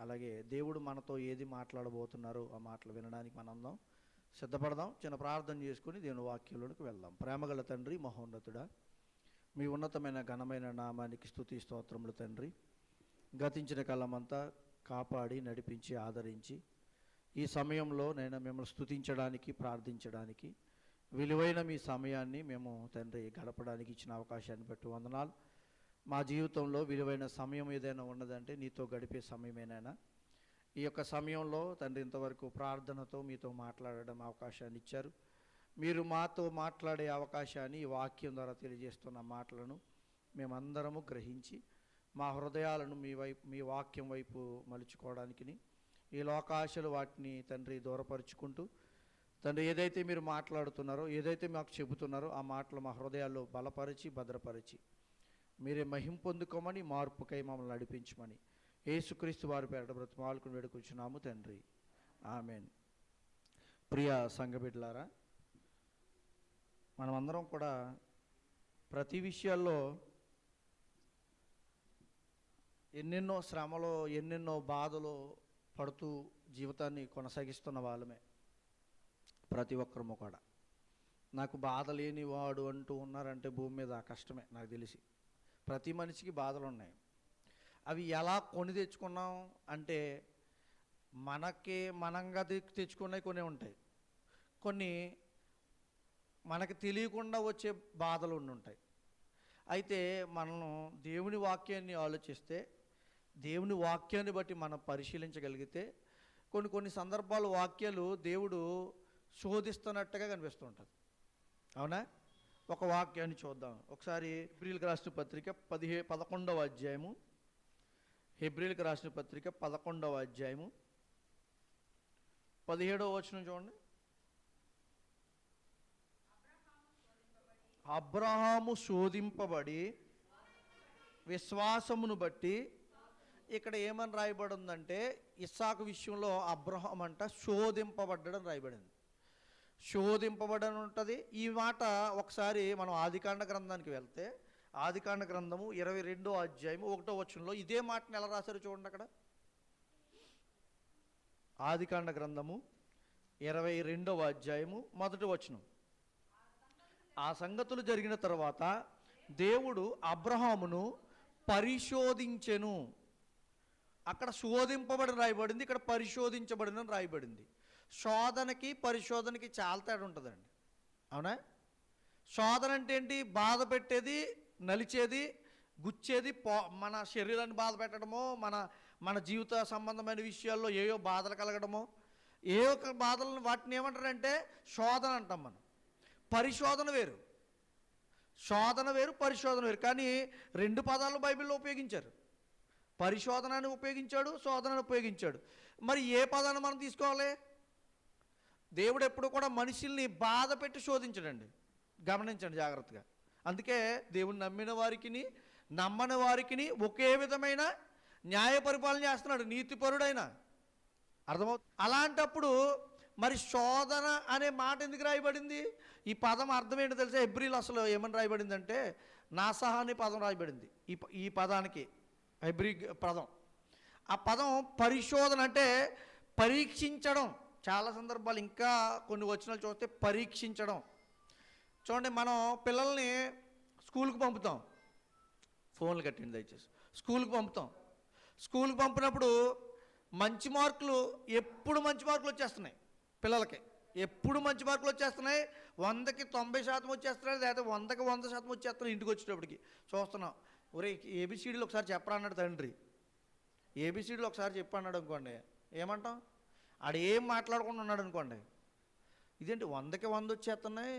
అలాగే దేవుడు మనతో ఏది మాట్లాడబోతున్నారో ఆ మాటలు వినడానికి మనందరం సిద్ధపడదాం. చిన్న ప్రార్థన చేసుకుని దేవుని వాక్యంలోనికి వెళ్దాం. ప్రేమగల తండ్రి, మహోన్నతుడా, మీ ఉన్నతమైన ఘనమైన నామానికి స్తుతి స్తోత్రములు తండ్రి. గతించిన కాలమంతా కాపాడి నడిపించి ఆదరించి ఈ సమయంలో నేను మిమ్మల్ని స్తుతించడానికి ప్రార్థించడానికి విలువైన మీ సమయాన్ని మేము తండ్రి గడపడానికి ఇచ్చిన అవకాశాన్ని బట్టి వందనాలు. మా జీవితంలో విలువైన సమయం ఏదైనా ఉన్నదంటే నీతో గడిపే సమయమేనైనా. ఈ యొక్క సమయంలో తండ్రి ఇంతవరకు ప్రార్థనతో మీతో మాట్లాడడం అవకాశాన్ని ఇచ్చారు. మీరు మాతో మాట్లాడే అవకాశాన్ని ఈ వాక్యం ద్వారా తెలియజేస్తున్న మాటలను మేమందరము గ్రహించి మా హృదయాలను మీ వాక్యం వైపు మలుచుకోవడానికి, ఈ లోకాశలు వాటిని తండ్రి దూరపరుచుకుంటూ తండ్రి ఏదైతే మీరు మాట్లాడుతున్నారో, ఏదైతే మాకు చెబుతున్నారో ఆ మాటలు మా హృదయాల్లో బలపరిచి భద్రపరిచి మీరే మహిమ పొందుకోమని, మార్పుకై మమ్మల్ని నడిపించమని యేసుక్రీస్తు వారి పేరిట బ్రతిమాలుకుని వేడుకొచ్చున్నాము తండ్రి, ఆమెన్. ప్రియ సంఘబిడ్డలారా, మనమందరం కూడా ప్రతి విషయాల్లో ఎన్నెన్నో శ్రమలో ఎన్నెన్నో బాధలు పడుతూ జీవితాన్ని కొనసాగిస్తున్న వాళ్ళమే ప్రతి ఒక్కరము కూడా. నాకు బాధ లేని వాడు అంటూ ఉన్నారంటే భూమి మీద కష్టమే. నాకు తెలిసి ప్రతి మనిషికి బాధలు ఉన్నాయి. అవి ఎలా కొని తెచ్చుకున్నాం అంటే మనంగా తెచ్చుకున్నవి కొన్ని ఉంటాయి, కొన్ని మనకు తెలియకుండా వచ్చే బాధలు ఉంటాయి. అయితే మనం దేవుని వాక్యాన్ని ఆలోచిస్తే, దేవుని వాక్యాన్ని బట్టి మనం పరిశీలించగలిగితే కొన్ని సందర్భాలు వాక్యాలు దేవుడు శోధిస్తున్నట్టుగా కనిపిస్తుంటుంది. అవునా? ఒక వాక్యాన్ని చూద్దాం ఒకసారి. హెబ్రీయులకు రాసిన పత్రిక 11వ అధ్యాయము. హెబ్రీయులకు రాసిన పత్రిక 11వ అధ్యాయము 17వ వచనం చూడండి. అబ్రహాము శోధింపబడి విశ్వాసమును బట్టి, ఇక్కడ ఏమని రాయబడి ఉందంటే ఇస్సాకు విషయంలో అబ్రహాం అంట శోధింపబడ్డని రాయబడింది. శోధింపబడని ఉంటుంది. ఈ మాట ఒకసారి మనం ఆదికాండ గ్రంథానికి వెళ్తే, ఆదికాండ గ్రంథము 22వ అధ్యాయము 1వ వచనంలో ఇదే మాటను ఎలా రాశారు చూడండి. అక్కడ ఆదికాండ గ్రంథము 22వ అధ్యాయము 1వ వచనం. ఆ సంగతులు జరిగిన తర్వాత దేవుడు అబ్రహామును పరిశోధించెను. అక్కడ శోధింపబడి రాయబడింది, ఇక్కడ పరిశోధించబడిన రాయబడింది. శోధనకి పరిశోధనకి చాలా తేడా ఉంటుందండి. అవునా? శోధన అంటే ఏంటి? బాధ పెట్టేది, నలిచేది, గుచ్చేది, మన శరీరాన్ని బాధ పెట్టడమో, మన జీవిత సంబంధమైన విషయాల్లో ఏయో బాధలు కలగడమో, ఏ ఒక్క బాధలను వాటిని ఏమంటారంటే శోధన అంటాం మనం. పరిశోధన వేరు, శోధన వేరు, పరిశోధన వేరు. కానీ రెండు పదాలు బైబిల్లో ఉపయోగించారు. పరిశోధనని ఉపయోగించాడు, శోధనని ఉపయోగించాడు. మరి ఏ పదాన్ని మనం తీసుకోవాలి? దేవుడు ఎప్పుడు కూడా మనుషుల్ని బాధ పెట్టి శోధించడండి. గమనించండి జాగ్రత్తగా. అందుకే దేవుని నమ్మిన వారికి నమ్మని వారికి ఒకే విధమైన న్యాయ పరిపాలన చేస్తున్నాడు, నీతిపరుడైన. అర్థమవుతుంది? అలాంటప్పుడు మరి శోధన అనే మాట ఎందుకు రాయబడింది? ఈ పదం అర్థం ఏంటో తెలుసా? హెబ్రీలు అసలు ఏమని రాయబడిందంటే నాసహ అనే పదం రాయబడింది ఈ పదానికి. హెబ్రీ పదం, ఆ పదం పరిశోధన అంటే పరీక్షించడం. చాలా సందర్భాలు ఇంకా కొన్ని వచనాలు చూస్తే పరీక్షించడం. చూడండి, మనం పిల్లల్ని స్కూల్కి పంపుతాం. ఫోన్లు కట్టండి దయచేసి. స్కూల్కి పంపుతాం. స్కూల్కి పంపినప్పుడు మంచి మార్కులు, ఎప్పుడు మంచి మార్కులు వచ్చేస్తున్నాయి పిల్లలకి. ఎప్పుడు మంచి మార్కులు వచ్చేస్తున్నాయి. 100కి 90% వచ్చేస్తున్నాయి, లేదా 100కి 100% వచ్చేస్తున్నాయి. ఇంటికి వచ్చేటప్పటికి చూస్తున్నాం, ఒరే ఏబిసిడీలు ఒకసారి చెప్పరా అన్నాడు తండ్రి. ఏబిసిడీలు ఒకసారి చెప్పన్నాడు అనుకోండి, ఏమంటాం? ఆడు ఏం మాట్లాడకుండా ఉన్నాడు అనుకోండి, ఇదేంటి 100కి 100 వచ్చేస్తున్నాయి,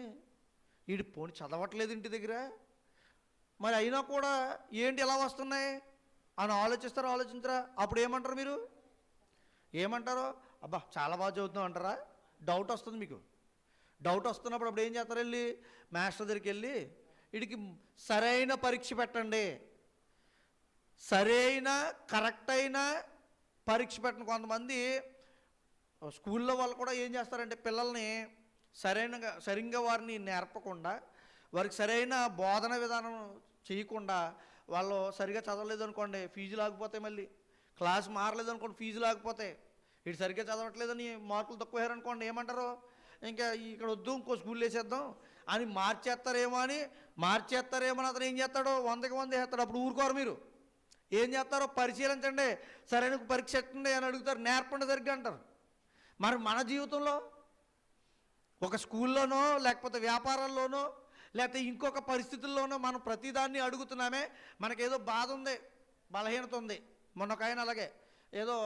వీడు పోనీ చదవట్లేదు ఇంటి దగ్గర, మరి అయినా కూడా ఏంటి ఎలా వస్తున్నాయి అని ఆలోచించరా? అప్పుడు ఏమంటారు మీరు? ఏమంటారు? అబ్బా చాలా బాగా చదువుతున్నాం అంటారా? డౌట్ వస్తుంది మీకు. డౌట్ వస్తున్నప్పుడు అప్పుడు ఏం చేస్తారు? వెళ్ళి మాస్టర్ దగ్గరికి వెళ్ళి వీడికి సరైన పరీక్ష పెట్టండి, సరైన కరెక్ట్ అయిన పరీక్ష పెట్టండి. కొంతమంది స్కూల్లో వాళ్ళు కూడా ఏం చేస్తారంటే పిల్లల్ని సరిగ్గా వారిని నేర్పకుండా, వారికి సరైన బోధన విధానం చేయకుండా, వాళ్ళు సరిగా చదవలేదు అనుకోండి, ఫీజులు ఆగిపోతాయి, మళ్ళీ క్లాస్ మారలేదు అనుకోండి, ఫీజు లేకపోతే ఇటు సరిగ్గా చదవట్లేదని మార్కులు తక్కువ అనుకోండి, ఏమంటారు, ఇంకా ఇక్కడ వద్దు ఇంకో స్కూల్ వేసేద్దాం అని మార్చేస్తారేమో అని అతను ఏం చేస్తాడో 100కి 100 వేస్తాడు. అప్పుడు ఊరుకోరు. మీరు ఏం చేస్తారో పరిశీలించండి, సరైన పరీక్ష ఎట్టండి అని అడుగుతారు, నేర్పండి సరిగ్గా అంటారు. మరి మన జీవితంలో ఒక స్కూల్లోనో లేకపోతే వ్యాపారాల్లోనో లేకపోతే ఇంకొక పరిస్థితుల్లోనో మనం ప్రతిదాన్ని అడుగుతున్నామే, మనకేదో బాధ ఉంది, బలహీనత ఉంది. మొన్న ఒక ఆయన అలాగే ఏదో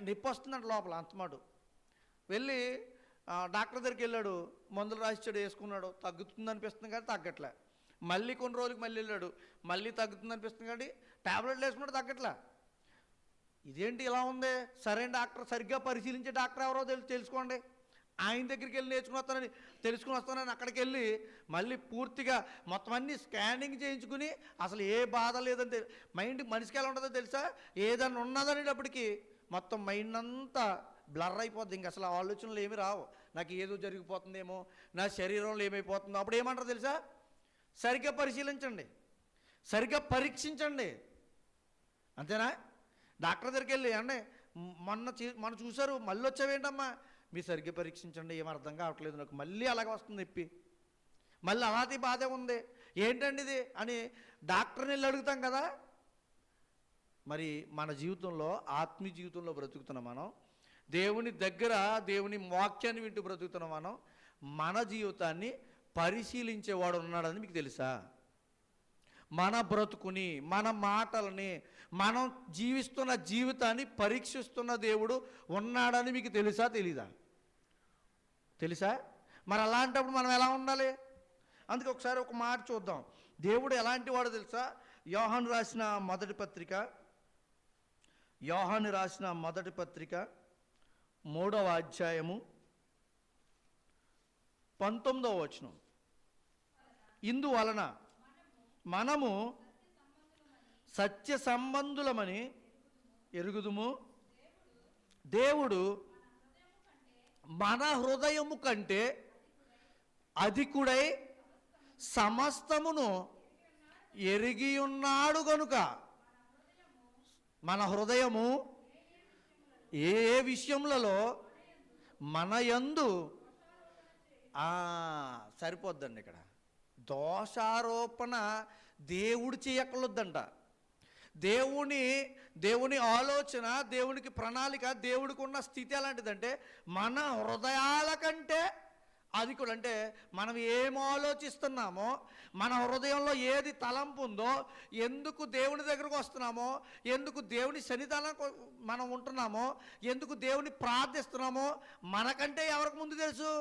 నొప్పి వస్తుందంట లోపల, అంతమాటు వెళ్ళి డాక్టర్ దగ్గరికి వెళ్ళాడు, మందులు రాసిచ్చాడు, వేసుకున్నాడు, తగ్గుతుంది అనిపిస్తుంది కానీ తగ్గట్లే. మళ్ళీ కొన్ని రోజులకి మళ్ళీ వెళ్ళాడు, మళ్ళీ తగ్గుతుంది అనిపిస్తుంది కానీ ట్యాబ్లెట్లు వేసుకున్నాడు, తగ్గట్లే. ఇదేంటి ఇలా ఉంది? సరైన డాక్టర్, సరిగ్గా పరిశీలించే డాక్టర్ ఎవరో తెలుసుకోండి. ఆయన దగ్గరికి వెళ్ళి తెలుసుకుని వస్తానని అక్కడికి వెళ్ళి మళ్ళీ పూర్తిగా మొత్తం అన్ని స్కానింగ్ చేయించుకుని అసలు ఏ బాధ లేదని మనిషికి ఎలా ఉంటుందో తెలుసా? ఏదన్నా ఉన్నదనేటప్పటికి మొత్తం మైండ్ అంతా బ్లర్ అయిపోద్ది, ఇంక అసలు ఆలోచనలు ఏమి రావు. నాకు ఏదో జరిగిపోతుందేమో, నా శరీరంలో ఏమైపోతుందో. అప్పుడు ఏమంటారు తెలుసా? సరిగ్గా పరిశీలించండి, సరిగ్గా పరీక్షించండి, అంతేనా? డాక్టర్ దగ్గరికి వెళ్ళి అంటే మొన్న చూసారు, మళ్ళీ వచ్చావేంటమ్మా, మీరు సరిగ్గా పరీక్షించండి, ఏం అర్థం కావట్లేదు నాకు, మళ్ళీ అలాగే వస్తుంది నొప్పి, మళ్ళీ అలాంటి బాధే ఉంది, ఏంటండి ఇది అని డాక్టర్ని వెళ్ళి అడుగుతాం కదా. మరి మన జీవితంలో, ఆత్మీయ జీవితంలో బ్రతుకుతున్నాం మనం, దేవుని దగ్గర దేవుని వాక్యాన్ని వింటూ బ్రతుకుతున్నాం మనం, మన జీవితాన్ని పరిశీలించేవాడు ఉన్నాడని మీకు తెలుసా? మన బ్రతుకుని, మన మాటలని, మనం జీవిస్తున్న జీవితాన్ని పరీక్షిస్తున్న దేవుడు ఉన్నాడని మీకు తెలుసా? తెలీదా? తెలుసా? మరి అలాంటప్పుడు మనం ఎలా ఉండాలి? అందుకే ఒకసారి ఒక మాట చూద్దాం. దేవుడు ఎలాంటి వాడో తెలుసా? యోహాను రాసిన మొదటి పత్రిక 3వ అధ్యాయము 19వ వచనం. ఇందువలన మనము సత్య సంబంధులమని ఎరుగుదుము, దేవుడు మన హృదయము కంటే అధికుడై సమస్తమును ఎరిగి ఉన్నాడు గనుక మన హృదయము ఏ విషయములలో మన యందు సరిపోద్దండి. ఇక్కడ దోషారోపణ దేవుడు చేయక్కర్లొద్దంట. దేవుని ఆలోచన, దేవునికి ప్రణాళిక, దేవుడికి ఉన్న స్థితి ఎలాంటిదంటే మన హృదయాల కంటే అధికుడు. అంటే మనం ఏం ఆలోచిస్తున్నామో, మన హృదయంలో ఏది తలంపు ఉందో, ఎందుకు దేవుని దగ్గరకు వస్తున్నామో, ఎందుకు దేవుని సన్నిధానం మనం ఉంటున్నామో, ఎందుకు దేవుని ప్రార్థిస్తున్నామో మనకంటే ఎవరికి ముందు తెలుసు.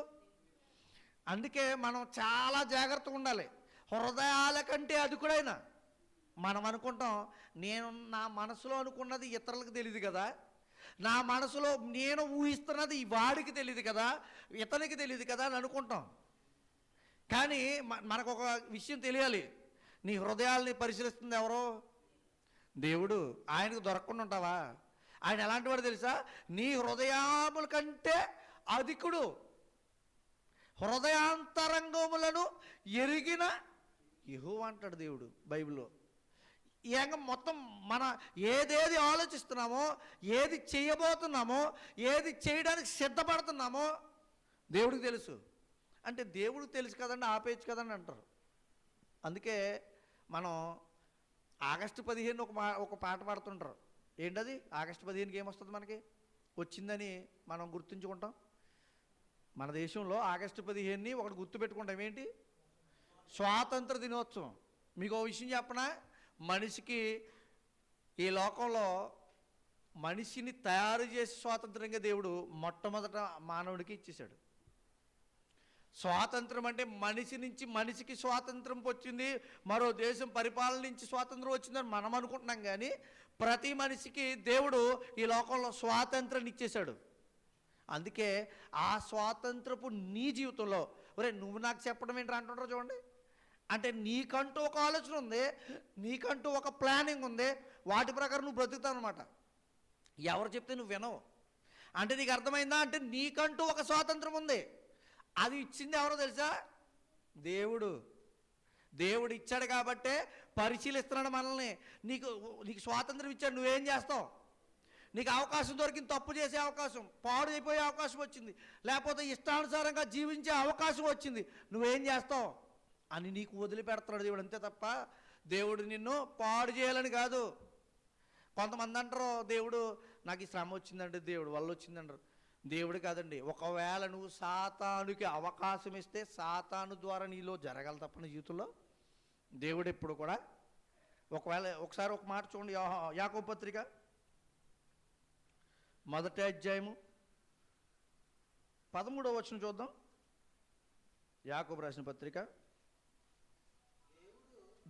అందుకే మనం చాలా జాగ్రత్తగా ఉండాలి. హృదయాల కంటే అధికుడైన మనం అనుకుంటాం, నా మనసులో అనుకున్నది ఇతరులకు తెలియదు కదా, నా మనసులో నేను ఊహిస్తున్నది వాడికి తెలియదు కదా, ఇతనికి తెలియదు కదా అని అనుకుంటాం. కానీ మనకు ఒక విషయం తెలియాలి, నీ హృదయాల్ని పరిశీలిస్తుంది ఎవరో? దేవుడు. ఆయనకు దొరకకుండా ఉంటావా? ఆయన ఎలాంటి వాడు తెలుసా? నీ హృదయాముల కంటే అధికుడు, హృదయాంతరంగములను ఎరిగిన యెహోవా అంటాడు దేవుడు బైబిల్లో. మొత్తం మన ఏదేది ఆలోచిస్తున్నామో, ఏది చేయబోతున్నామో, ఏది చేయడానికి సిద్ధపడుతున్నామో దేవుడికి తెలుసు. అంటే దేవుడికి తెలుసు కదండి, ఆపేయచ్చు కదండి అంటారు. అందుకే మనం ఆగస్టు 15 ఒక పాట పాడుతుంటారు. ఏంటది? ఆగస్టు 15కి ఏమొస్తుంది మనకి? వచ్చిందని మనం గుర్తుంచుకుంటాం. మన దేశంలో ఆగస్టు 15ని ఒకటి గుర్తుపెట్టుకుంటాం. ఏంటి? స్వాతంత్ర దినోత్సవం. మీకు ఒక విషయం చెప్పనా? మనిషికి ఈ లోకంలో మనిషిని తయారు చేసి స్వాతంత్రంగా దేవుడు మొట్టమొదట మానవుడికి ఇచ్చేశాడు. స్వాతంత్రం అంటే మనిషి నుంచి మనిషికి స్వాతంత్రం వచ్చింది, మరో దేశం పరిపాలన నుంచి స్వాతంత్రం వచ్చిందని మనం అనుకుంటున్నాం. కానీ ప్రతి మనిషికి దేవుడు ఈ లోకంలో స్వాతంత్రాన్ని ఇచ్చేశాడు. అందుకే ఆ స్వాతంత్రపు నీ జీవితంలో, ఒరే నువ్వు నాకు చెప్పడం ఏంటి అంటుంటారు చూడండి. అంటే నీకంటూ ఒక ఆలోచన ఉంది, నీకంటూ ఒక ప్లానింగ్ ఉంది, వాటి ప్రకారం నువ్వు బ్రతుకుతావు అనమాట. ఎవరు చెప్తే నువ్వు వినవు. అంటే నీకు అర్థమైందా? అంటే నీకంటూ ఒక స్వాతంత్రం ఉంది. అది ఇచ్చింది ఎవరో తెలుసా? దేవుడు. దేవుడు ఇచ్చాడు కాబట్టే పరిశీలిస్తున్నాడు మనల్ని. నీకు స్వాతంత్రం ఇచ్చాడు, నువ్వేం చేస్తావు? నీకు అవకాశం దొరికింది, తప్పు చేసే అవకాశం, పాడు అయిపోయే అవకాశం వచ్చింది, లేకపోతే ఇష్టానుసారంగా జీవించే అవకాశం వచ్చింది, నువ్వేం చేస్తావు అని నీకు వదిలిపెడుతున్నాడు దేవుడు, అంతే తప్ప దేవుడు నిన్ను పాడు చేయాలని కాదు. కొంతమంది అంటారు దేవుడు నాకు ఈ శ్రమ వచ్చిందంటే దేవుడు వల్ల వచ్చిందంటారు. దేవుడు కాదండి. ఒకవేళ నువ్వు సాతానుకి అవకాశం ఇస్తే సాతాను ద్వారా నీలో జరగాలి తప్ప నీ జీవితంలో దేవుడు ఎప్పుడు కూడా. ఒకసారి ఒక మాట చూడండి, యాకోబు పత్రిక 1వ అధ్యాయము 13వ వచనం చూద్దాం. యాకోబు రాసిన పత్రిక.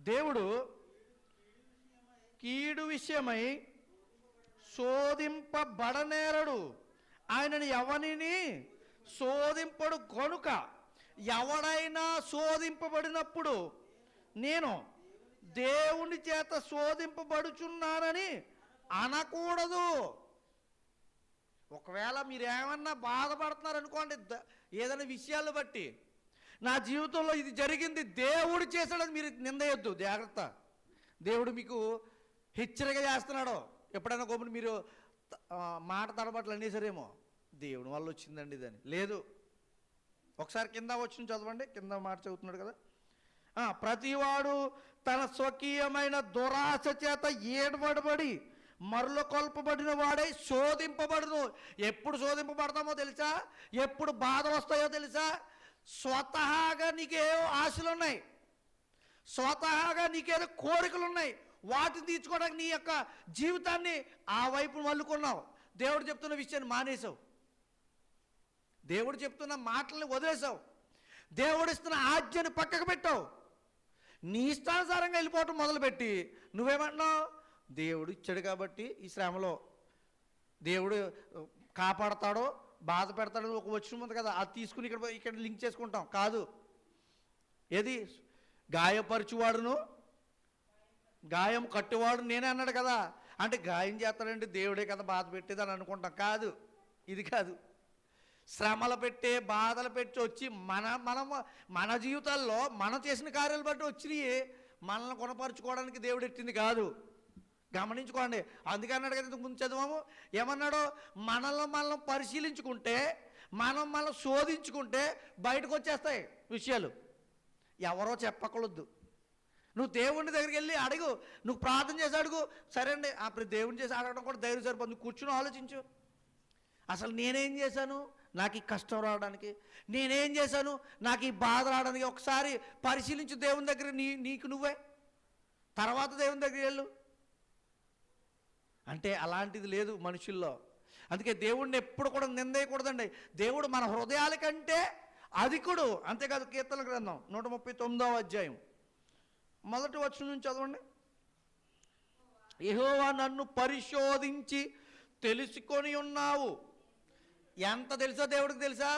దేవుడు కీడు విషయమై శోధింపబడనేరడు, ఆయనని ఎవరిని శోధింపడు కనుక ఎవడైనా శోధింపబడినప్పుడు నేను దేవుని చేత శోధింపబడుచున్నానని అనకూడదు. ఒకవేళ మీరు ఏమన్నా బాధపడుతున్నారనుకోండి ఏదైనా విషయాలు బట్టి, నా జీవితంలో ఇది జరిగింది దేవుడు చేశాడని మీరు నిందయొద్దు. జాగ్రత్త, దేవుడు మీకు హెచ్చరిక చేస్తున్నాడు. ఎప్పుడైనా గోపుని మీరు మాట తడబట్లు అనేసరేమో దేవుని వల్ల వచ్చిందండి ఇదని లేదు. ఒకసారి కింద వచ్చిన చదవండి, కింద మాట చదువుతున్నాడు కదా, ప్రతివాడు తన స్వకీయమైన దురాశ చేత ఏడబడబడి మరల కొల్పబడిన వాడై శోధింపబడును. ఎప్పుడు శోధింపబడతామో తెలుసా? ఎప్పుడు బాధలు వస్తాయో తెలుసా? స్వతహాగా నీకేవో ఆశలు ఉన్నాయి, స్వతహాగా నీకేదో కోరికలు ఉన్నాయి, వాటిని తీర్చుకోవడానికి నీ యొక్క జీవితాన్ని ఆ వైపు మల్లుకున్నావు. దేవుడు చెప్తున్న విషయాన్ని మానేసావు, దేవుడు చెప్తున్న మాటల్ని వదిలేసావు, దేవుడు ఇస్తున్న ఆజ్ఞని పక్కకు పెట్టావు, నీ ఇష్టానుసారంగా వెళ్ళిపోవటం మొదలుపెట్టి నువ్వేమంటున్నావు? దేవుడు ఇచ్చాడు కాబట్టి ఈ శ్రమలో దేవుడు కాపాడతాడో బాధ పెడతాడో ఒక వచనం ఉంది కదా, అది తీసుకుని ఇక్కడ లింక్ చేసుకుంటాం. కాదు, ఏది గాయపరచువాడును గాయం కట్టువాడు నేనే అన్నాడు కదా. అంటే గాయం చేస్తాడంటే దేవుడే కదా బాధ పెట్టేది అని అనుకుంటాం. కాదు, ఇది కాదు. శ్రమలు పెట్టే బాధలు పెట్టి వచ్చి మన జీవితాల్లో మనం చేసిన కార్యాలు బట్టి వచ్చినాయి మనల్ని గుణపరుచుకోవడానికి దేవుడు ఎట్టింది కాదు. గమనించుకోండి. అందుకే అన్నాడు కదా, ఇంతకు ముందు చదివాము, ఏమన్నాడో మనల్ని పరిశీలించుకుంటే, మనం శోధించుకుంటే బయటకు వచ్చేస్తాయి విషయాలు. ఎవరో చెప్పకూడదు. నువ్వు దేవుని దగ్గరికి వెళ్ళి అడుగు, నువ్వు ప్రార్థన చేసి అడుగు. సరే అండి, అప్పుడు దేవుని చేసి అడగడం కూడా ధైర్యం సరిపోతుంది. నువ్వు కూర్చుని ఆలోచించు, అసలు నేనేం చేశాను నాకు ఈ కష్టం రావడానికి, నేనేం చేశాను నాకు ఈ బాధ రావడానికి. ఒకసారి పరిశీలించు దేవుని దగ్గర, నీకు నువ్వే, తర్వాత దేవుని దగ్గరికి వెళ్ళు. అంటే అలాంటిది లేదు మనుషుల్లో. అందుకే దేవుడిని ఎప్పుడు కూడా నిందేయకూడదండి. దేవుడు మన హృదయాల కంటే అధికుడు. అంతేకాదు, కీర్తన గ్రంథం 139వ అధ్యాయం 1వ వచనం నుంచి చదవండి. యెహోవా నన్ను పరిశోధించి తెలుసుకొని ఉన్నావు. ఎంత తెలుసా దేవుడికి తెలుసా?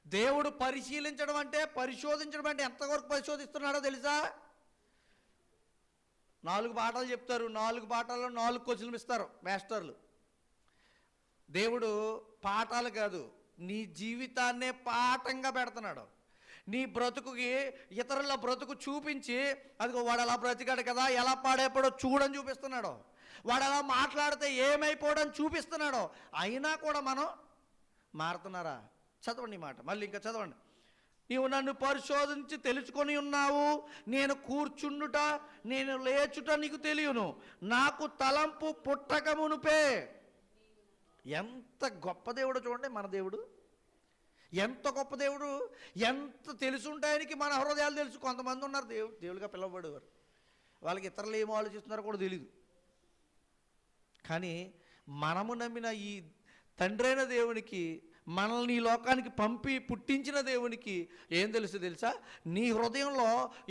దేవుడు పరిశీలించడం అంటే, పరిశోధించడం అంటే ఎంతవరకు పరిశోధిస్తున్నాడో తెలుసా? 4 పాఠాలు చెప్తారు, 4 పాఠాల్లో 4 క్వశ్చన్లు ఇస్తారు మాస్టర్లు. దేవుడు పాఠాలు కాదు, నీ జీవితాన్నే పాఠంగా పెడుతున్నాడు. నీ బ్రతుకుకి ఇతరుల బ్రతుకు చూపించి, అదిగో వాడు అలా బ్రతికాడు కదా, ఎలా పాడైపోడో చూడని చూపిస్తున్నాడు, వాడు అలా మాట్లాడితే ఏమైపోవడం చూపిస్తున్నాడు. అయినా కూడా మనం మారుతున్నారా? చదవండి మాట, మళ్ళీ ఇంకా చదవండి. నీవు నన్ను పరిశోధించి తెలుసుకొని ఉన్నావు. నేను కూర్చుండుట నేను లేచుట నీకు తెలియను, నాకు తలంపు పుట్టక మునుపే. ఎంత గొప్ప దేవుడు చూడండి మన దేవుడు, ఎంత గొప్ప దేవుడు, ఎంత తెలుసుంటాయనికి మన హృదయాలు తెలుసు. కొంతమంది ఉన్నారు దేవుడిగా పిలవబడేవారు, వాళ్ళకి ఇతరులు ఏమో ఆలోచిస్తున్నారో కూడా తెలియదు. కానీ మనము నమ్మిన ఈ తండ్రి అయిన దేవునికి, మనల్ని ఈ లోకానికి పంపి పుట్టించిన దేవునికి ఏం తెలుసా? నీ హృదయంలో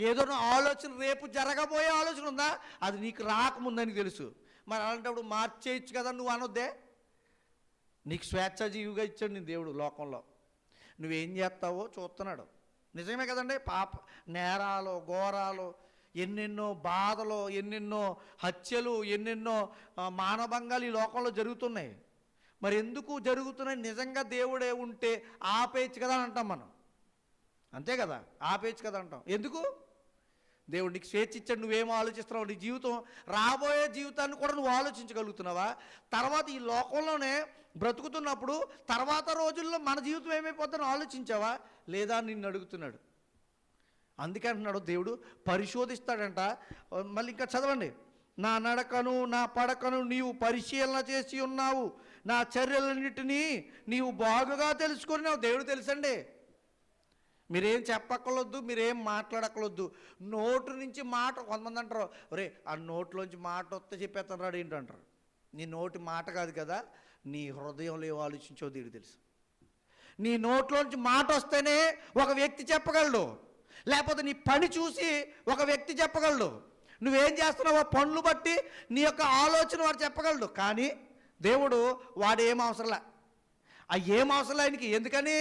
ఏదైనా ఆలోచన, రేపు జరగబోయే ఆలోచన ఉందా, అది నీకు రాకముందని తెలుసు. మరి అలాంటప్పుడు మార్చేయచ్చు కదా నువ్వు అనొద్దే. నీకు స్వేచ్ఛాజీవిగా ఇచ్చాడు నీ దేవుడు లోకంలో, నువ్వేం చేస్తావో చూస్తున్నాడు. నిజమే కదండి. నేరాలు, ఘోరాలు, ఎన్నెన్నో బాధలు, ఎన్నెన్నో హత్యలు, ఎన్నెన్నో మానభంగాలు ఈ లోకంలో జరుగుతున్నాయి. మరి ఎందుకు జరుగుతున్నాయి? నిజంగా దేవుడే ఉంటే ఆపేయచ్చు కదా అని అంటాం మనం, అంతే కదా, ఆపేయచ్చు కదా అంటాం. ఎందుకు? దేవుడు నీకు స్వేచ్ఛ ఇచ్చాడు, నువ్వేం ఆలోచిస్తున్నావు? నీ జీవితం, రాబోయే జీవితాన్ని కూడా నువ్వు ఆలోచించగలుగుతున్నావా? తర్వాత ఈ లోకంలోనే బ్రతుకుతున్నప్పుడు తర్వాత రోజుల్లో మన జీవితం ఏమైపోతుందో ఆలోచించావా లేదా నిన్ను అడుగుతున్నాడు. అందుకే అంటున్నాడు దేవుడు పరిశోధిస్తాడంట. మళ్ళీ ఇంకా చదవండి. నా నడకను నా పడకను నీవు పరిశీలన చేసి ఉన్నావు, నా చర్యలన్నిటినీ నీవు బాగుగా తెలుసుకున్నావు. దేవుడు తెలుసండి. మీరేం చెప్పక్కర్లొద్దు, మీరేం మాట్లాడక్కర్లొద్దు. నోటు నుంచి మాట, కొంతమంది అంటారు ఒరే ఆ నోట్లోంచి మాట వస్తే చెప్పేస్తాను రాడు ఏంటంటారు. నీ నోటి మాట కాదు కదా, నీ హృదయంలో ఏం ఆలోచించో దేవుడు తెలుసు. నీ నోట్లోంచి మాట వస్తేనే ఒక వ్యక్తి చెప్పగలడు, లేకపోతే నీ పని చూసి ఒక వ్యక్తి చెప్పగలడు. నువ్వేం చేస్తున్నావో పనులు బట్టి నీ యొక్క ఆలోచన వాడు చెప్పగలడు. కానీ దేవుడు వాడు ఏం అవసరంలా, ఆ ఏం అవసరం ఆయనకి. ఎందుకని?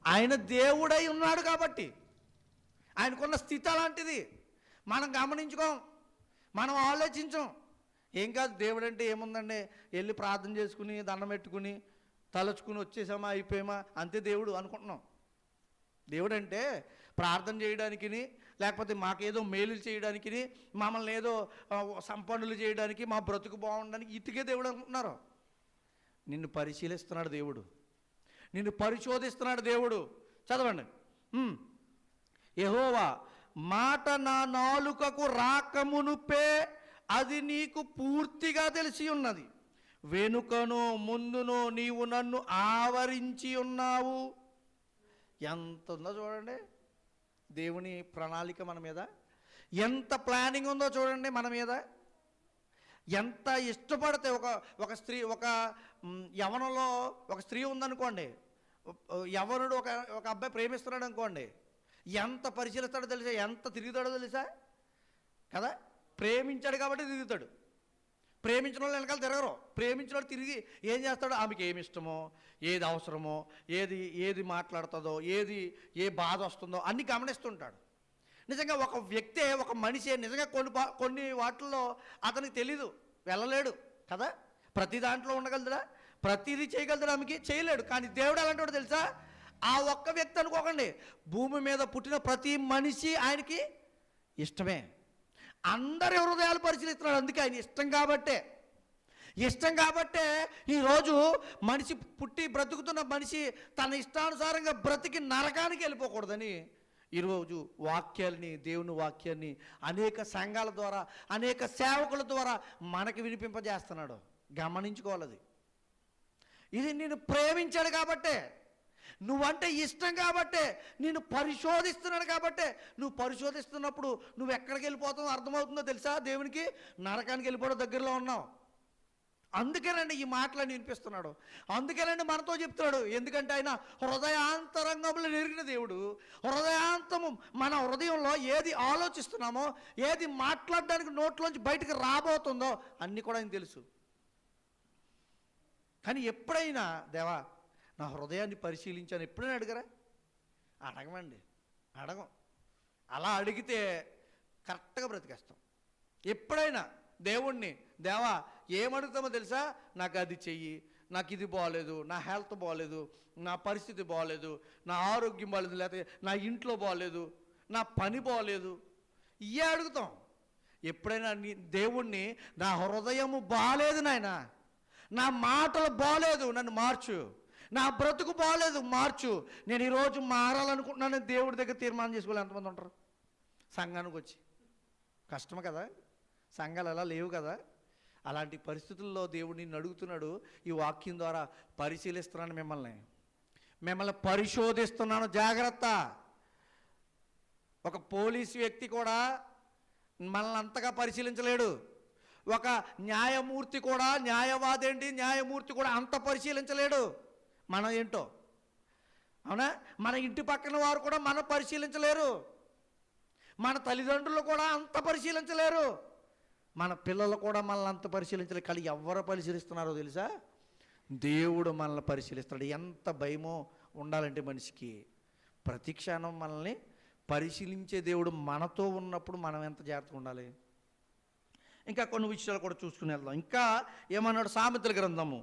ఆయన దేవుడై ఉన్నాడు కాబట్టి. ఆయనకున్న స్థితి అలాంటిది. మనం గమనించుకోం, మనం ఆలోచించం. ఏం కాదు, దేవుడు అంటే ఏముందండి, వెళ్ళి ప్రార్థన చేసుకుని దండం పెట్టుకుని తలుచుకుని వచ్చేసామా అయిపోయామా అంతే దేవుడు అనుకుంటున్నాం. దేవుడు అంటే ప్రార్థన చేయడానికి, లేకపోతే మాకేదో మేలు చేయడానికి, మమ్మల్ని ఏదో సంపన్నులు చేయడానికి, మా బ్రతుకు బాగుండడానికి ఇటుకే దేవుడు అనుకుంటున్నారు. నిన్ను పరిశీలిస్తున్నాడు దేవుడు, నిన్ను పరిశోధిస్తున్నాడు దేవుడు. చదవండి. యెహోవా మాట నా నాలుకకు రాకమునుపే అది నీకు పూర్తిగా తెలిసి ఉన్నది, వెనుకను ముందును నీవు నన్ను ఆవరించి ఉన్నావు. ఎంత ఉందో చూడండి దేవుని ప్రణాళిక మన మీద, ఎంత ప్లానింగ్ ఉందో చూడండి మన మీద. ఎంత ఇష్టపడితే ఒక స్త్రీ, ఒక యవనంలో ఒక స్త్రీ ఉందనుకోండి, యవనుడు ఒక అబ్బాయి ప్రేమిస్తున్నాడు అనుకోండి, ఎంత పరిశీలిస్తాడో తెలుసా, ఎంత తిరుగుతాడో తెలుసా కదా. ప్రేమించాడు కాబట్టి తిరుగుతాడు. ప్రేమించిన వాళ్ళు వెనకాల తిరగరు. ప్రేమించిన వాడు తిరిగి ఏం చేస్తాడో, ఆమెకి ఏమి ఇష్టమో, ఏది అవసరమో, ఏది మాట్లాడుతుందో, ఏ బాధ వస్తుందో అన్నీ గమనిస్తుంటాడు. నిజంగా ఒక వ్యక్తే, ఒక మనిషి నిజంగా కొన్ని వాటిల్లో అతనికి తెలీదు, వెళ్ళలేడు కదా. ప్రతి దాంట్లో ఉండగలదురా, ప్రతిదీ చేయగలుగుతాడు, ఆమెకి చేయలేడు. కానీ దేవుడు అలాంటి వాడు తెలుసా. ఆ ఒక్క వ్యక్తి అనుకోకండి, భూమి మీద పుట్టిన ప్రతి మనిషి ఆయనకి ఇష్టమే. అందరి హృదయాలు పరిశీలిస్తున్నాడు. అందుకే ఆయన ఇష్టం కాబట్టే ఈరోజు మనిషి పుట్టి బ్రతుకుతున్న మనిషి తన ఇష్టానుసారంగా బ్రతికి నరకానికి వెళ్ళిపోకూడదని ఈరోజు దేవుని వాక్యాన్ని అనేక సంఘాల ద్వారా, అనేక సేవకుల ద్వారా మనకి వినిపింపజేస్తున్నాడు. గమనించుకోవాలి. ఇది నిన్ను ప్రేమించాడు కాబట్టే, నువ్వంటే ఇష్టం కాబట్టే, నిన్ను పరిశోధిస్తున్నాడు కాబట్టే. నువ్వు పరిశోధిస్తున్నప్పుడు నువ్వు ఎక్కడికి వెళ్ళిపోతావు అర్థమవుతుందో తెలుసా దేవునికి? నరకానికి వెళ్ళిపోవడం దగ్గరలో ఉన్నావు. అందుకేనండి ఈ మాటలను వినిపిస్తున్నాడు. అందుకేనండి మనతో చెప్తున్నాడు. ఎందుకంటే ఆయన హృదయాంతరంగంలో ఎరిగిన దేవుడు. హృదయాంతము, మన హృదయంలో ఏది ఆలోచిస్తున్నామో, ఏది మాట్లాడడానికి నోట్లోంచి బయటకు రాబోతుందో అన్నీ కూడా ఆయన తెలుసు. కానీ ఎప్పుడైనా దేవా నా హృదయాన్ని పరిశీలించాను ఎప్పుడైనా అడగరా? అడగం. అలా అడిగితే కరెక్ట్గా బ్రతికేస్తాం. ఎప్పుడైనా దేవుణ్ణి, దేవా ఏమడుగుతామో తెలుసా? నాకు అది చెయ్యి, నాకు ఇది బాగోలేదు, నా హెల్త్ బాగోలేదు, నా పరిస్థితి బాగోలేదు, నా ఆరోగ్యం బాగోలేదు, లేకపోతే నా ఇంట్లో బాగోలేదు, నా పని బాగోలేదు, ఇవే అడుగుతాం. ఎప్పుడైనా దేవుణ్ణి నా హృదయము బాగలేదు నాయన, నా మాటలు బాగలేదు నన్ను మార్చు, నా బ్రతుకు బాగలేదు మార్చు, నేను ఈరోజు మారాలనుకుంటున్నాను దేవుడి దగ్గర తీర్మానం చేసుకోవాలి. ఎంతమంది ఉంటారు సంఘానికి వచ్చి? కష్టం కదా, సంఘాలు అలా లేవు కదా. అలాంటి పరిస్థితుల్లో దేవుడు నిన్ను అడుగుతున్నాడు. ఈ వాక్యం ద్వారా పరిశీలిస్తున్నాను, మిమ్మల్ని పరిశోధిస్తున్నాను, జాగ్రత్త. ఒక పోలీసు వ్యక్తి కూడా మనల్ని అంతగా పరిశీలించలేడు. ఒక న్యాయమూర్తి కూడా, న్యాయమూర్తి కూడా అంత పరిశీలించలేడు. మనం ఏంటో, అవునా? మన ఇంటి పక్కన వారు కూడా మనం పరిశీలించలేరు. మన తల్లిదండ్రులు కూడా అంత పరిశీలించలేరు. మన పిల్లలు కూడా మనల్ని అంత పరిశీలించలేరు. కానీ ఎవరు పరిశీలిస్తున్నారో తెలుసా? దేవుడు మనల్ని పరిశీలిస్తాడు. ఎంత భయమో ఉండాలంటే మనిషికి. ప్రతి క్షణం మనల్ని పరిశీలించే దేవుడు మనతో ఉన్నప్పుడు మనం ఎంత జాగ్రత్తగా ఉండాలి. ఇంకా కొన్ని విషయాలు కూడా చూసుకుని వెళ్దాం. ఇంకా ఏమన్నాడు? సామెతల గ్రంథము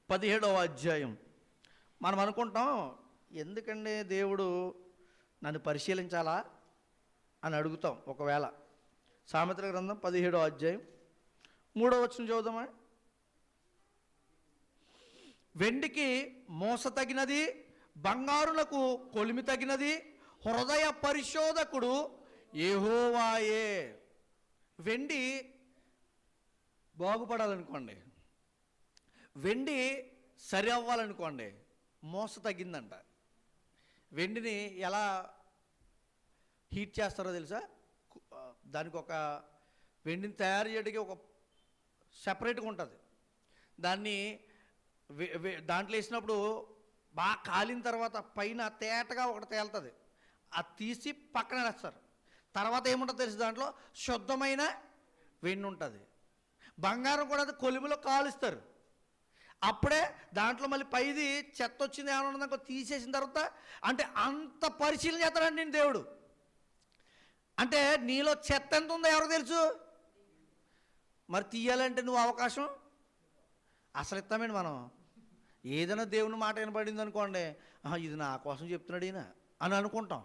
17వ అధ్యాయం. మనం అనుకుంటాం, ఎందుకండి దేవుడు నన్ను పరిశీలించాలా అని అడుగుతాం ఒకవేళ. సామెతల గ్రంథం 17వ అధ్యాయం 3వ వచనం చదువుదామా. వెండికి మోస తగినది, బంగారులకు కొలిమి తగినది, హృదయ పరిశోధకుడు యెహోవాయే. వెండి బాగుపడాలనుకోండి, వెండి సరి అవ్వాలనుకోండి, మోస తగ్గిందంట. వెండిని ఎలా హీట్ చేస్తారో తెలుసా? దానికి ఒక వెండిని తయారు చేయడానికి ఒక సెపరేట్గా ఉంటుంది. దాన్ని దాంట్లో వేసినప్పుడు బాగా కాలిన తర్వాత పైన తేటగా ఒకటి తేలుతుంది, అది తీసి పక్కన వేస్తారు. తర్వాత ఏముంటుంది తెలుసు? దాంట్లో శుద్ధమైన వెండి ఉంటుంది. బంగారం కూడా కొలిమిలో కాలుస్తారు. అప్పుడే దాంట్లో మళ్ళీ పైది చెత్త వచ్చింది ఏమైనా ఉందనుకో తీసేసిన తర్వాత, అంటే అంత పరిశీలన చేస్తాడండి నేను దేవుడు. అంటే నీలో చెత్త ఎంత ఉందో ఎవరు తెలుసు? మరి తీయాలంటే నువ్వు అవకాశం అసలు ఇస్తామండి. మనం ఏదైనా దేవుని మాట వినబడింది అనుకోండి, ఇది నా కోసం చెప్తున్నాడు ఈయన అని అనుకుంటాం.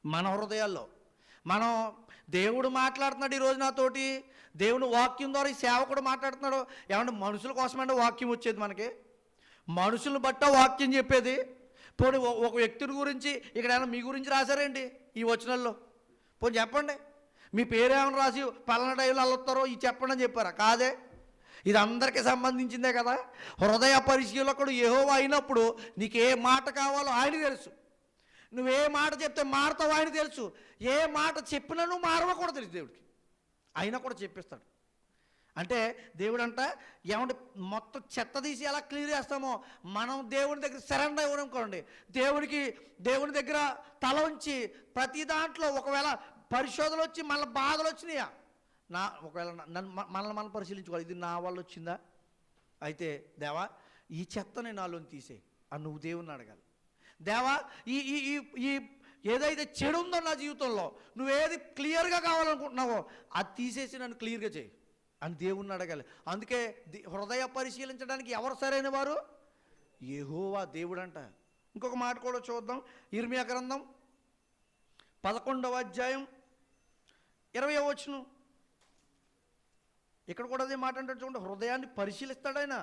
మన హృదయాల్లో మనం దేవుడు మాట్లాడుతున్నాడు ఈరోజు నాతోటి, దేవుని వాక్యం ద్వారా ఈ సేవకుడు మాట్లాడుతున్నాడు. ఏమంటే మనుషుల కోసమంటే వాక్యం వచ్చేది మనకి, మనుషులను బట్ట వాక్యం చెప్పేది. పోనీ ఒక వ్యక్తిని గురించి ఇక్కడ ఏమైనా మీ గురించి రాశారండి ఈ వచనాల్లో? పోనీ చెప్పండి, మీ పేరేమైనా రాసి పలానా టైంలో అల్లొస్తారో ఇది చెప్పండి అని చెప్పారా? కాదే, ఇది అందరికీ సంబంధించిందే కదా. హృదయ పరిశీలకుడు యెహోవా అయినప్పుడు నీకు ఏ మాట కావాలో ఆయన తెలుసు. నువ్వే మాట చెప్తే మారుతావు ఆయన తెలుసు. ఏ మాట చెప్పినా నువ్వు మారవో కూడా తెలుసు దేవుడికి, అయినా కూడా చెప్పిస్తాడు. అంటే దేవుడు అంట ఏమంటే మొత్తం చెత్త తీసి ఎలా క్లియర్ చేస్తామో మనం దేవుని దగ్గర సరెండర్ ఇవ్వనుకోండి, దేవుని దగ్గర తల ఉంచి ప్రతి దాంట్లో ఒకవేళ పరిశోధనలు వచ్చి మళ్ళీ బాధలు వచ్చినాయా, ఒకవేళ మనల్ని మనం పరిశీలించుకోవాలి, ఇది నా వల్ల వచ్చిందా? అయితే దేవా ఈ చెత్తని నాలోని తీసే అని నువ్వు దేవుణ్ణి అడగాలి. దేవా ఈ ఈ ఈ ఏదైతే చెడు ఉందో నా జీవితంలో నువ్వేది క్లియర్గా కావాలనుకుంటున్నావో అది తీసేసి నన్ను క్లియర్గా చేయి అని దేవుణ్ణి అడగాలి. అందుకే హృదయ పరిశీలించడానికి ఎవరు సరైన వారు? యెహోవా దేవుడు అంట. ఇంకొక మాట కూడా చూద్దాం. ఇర్మియా గ్రంథం 11వ అధ్యాయం 20వ వచనం. ఇక్కడ కూడా అదే మాట అంటే చూడండి, హృదయాన్ని పరిశీలిస్తాడు ఆయన.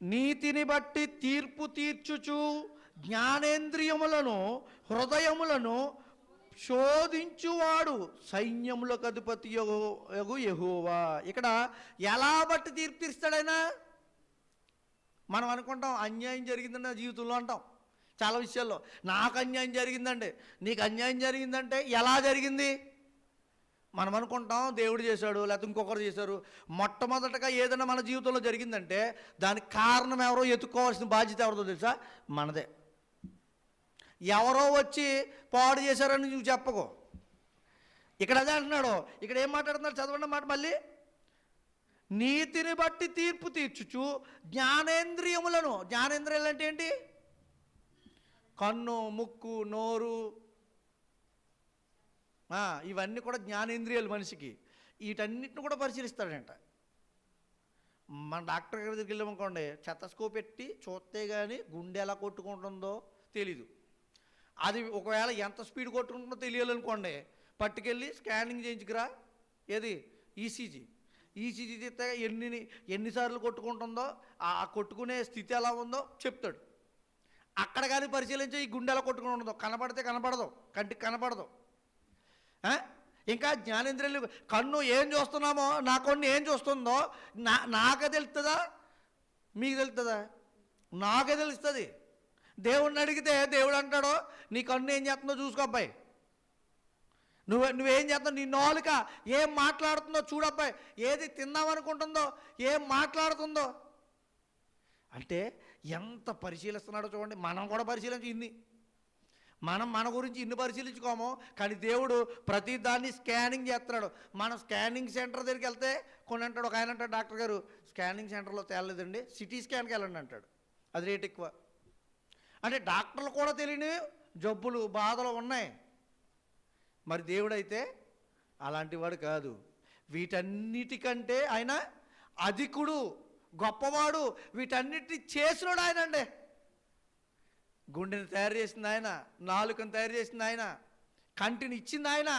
నీతిని బట్టి తీర్పు తీర్చుచు జ్ఞానేంద్రియములను హృదయములను శోధించువాడు సైన్యములకు అధిపతి యగు యెహోవా. ఇక్కడ ఎలా బట్టి తీర్పు తీరుస్తాడైనా? మనం అనుకుంటాం అన్యాయం జరిగిందని నా జీవితంలో అంటాం చాలా విషయాల్లో. నాకు అన్యాయం జరిగిందండి, నీకు అన్యాయం జరిగిందంటే ఎలా జరిగింది? మనం అనుకుంటాం దేవుడు చేశాడు లేకపోతే ఇంకొకరు చేశారు. మొట్టమొదటగా ఏదైనా మన జీవితంలో జరిగిందంటే దానికి కారణం ఎవరో ఎత్తుక్కోవాల్సిన బాధ్యత ఎవరిదో తెలుసా? మనదే. ఎవరో వచ్చి పాడు చేశారని నువ్వు చెప్పకు. ఇక్కడ అదే అంటున్నాడు. ఇక్కడ ఏం మాట్లాడుతున్నాడు చదవండి మాట మళ్ళీ. నీతిని బట్టి తీర్పు తీర్చుచు జ్ఞానేంద్రియములను, జ్ఞానేంద్రియాలు అంటే ఏంటి? కన్ను, ముక్కు, నోరు, ఇవన్నీ కూడా జ్ఞానేంద్రియాలు మనిషికి. వీటన్నిటిని కూడా పరిశీలిస్తాడంట. మన డాక్టర్ గారి దగ్గరికి వెళ్ళామనుకోండి, చెత్తస్కోప్ పెట్టి చూస్తే కానీ గుండె ఎలా కొట్టుకుంటుందో తెలీదు. అది ఒకవేళ ఎంత స్పీడ్ కొట్టుకుంటుందో తెలియాలనుకోండి, పట్టుకెళ్ళి స్కానింగ్ చేయించుకురా. ఏది? ఈసీజీ తీస్తే ఎన్నిసార్లు కొట్టుకుంటుందో, ఆ కొట్టుకునే స్థితి ఎలా ఉందో చెప్తాడు. అక్కడ కానీ పరిశీలించి ఈ గుండె ఎలా కొట్టుకుని ఉండదు, కనపడితే కనపడదు, కంటికి కనపడదు. ఇంకా జ్ఞానేంద్రియాలు, కన్ను ఏం చూస్తున్నామో, నా కన్ను ఏం చూస్తుందో నాకే తెలుస్తుందా? మీకు తెలుస్తుందా? నాకే తెలుస్తుంది. దేవుడిని అడిగితే దేవుడు అంటాడు, నీ కన్ను ఏం చేస్తుందో చూసుకో అబ్బాయి, నువ్వేం చేస్తున్నావు, నీ నాలుక ఏం మాట్లాడుతుందో చూడబ్బాయి, ఏది తిందామనుకుంటుందో, ఏం మాట్లాడుతుందో. అంటే ఎంత పరిశీలిస్తున్నాడో చూడండి. మనం కూడా పరిశీలించి మనం మన గురించి ఇన్ని పరిశీలించుకోము, కానీ దేవుడు ప్రతి దాన్ని స్కానింగ్ చేస్తున్నాడు. మనం స్కానింగ్ సెంటర్ దగ్గరికి వెళ్తే కొన్ని అంటాడు, ఒక ఆయన అంటాడు, డాక్టర్ గారు స్కానింగ్ సెంటర్లో తేలలేదండి, సిటీ స్కాన్కి వెళ్ళండి అంటాడు, అది రేట్ ఎక్కువ. అంటే డాక్టర్లు కూడా తెలియని జబ్బులు, బాధలు ఉన్నాయి. మరి దేవుడైతే అలాంటి వాడు కాదు. వీటన్నిటికంటే ఆయన అధికుడు, గొప్పవాడు, వీటన్నిటిని చేసినాడు ఆయన అండి. గుండెని తయారు చేసింది ఆయన, నాలుకను తయారు చేసింది ఆయన, కంటిని ఇచ్చింది ఆయన.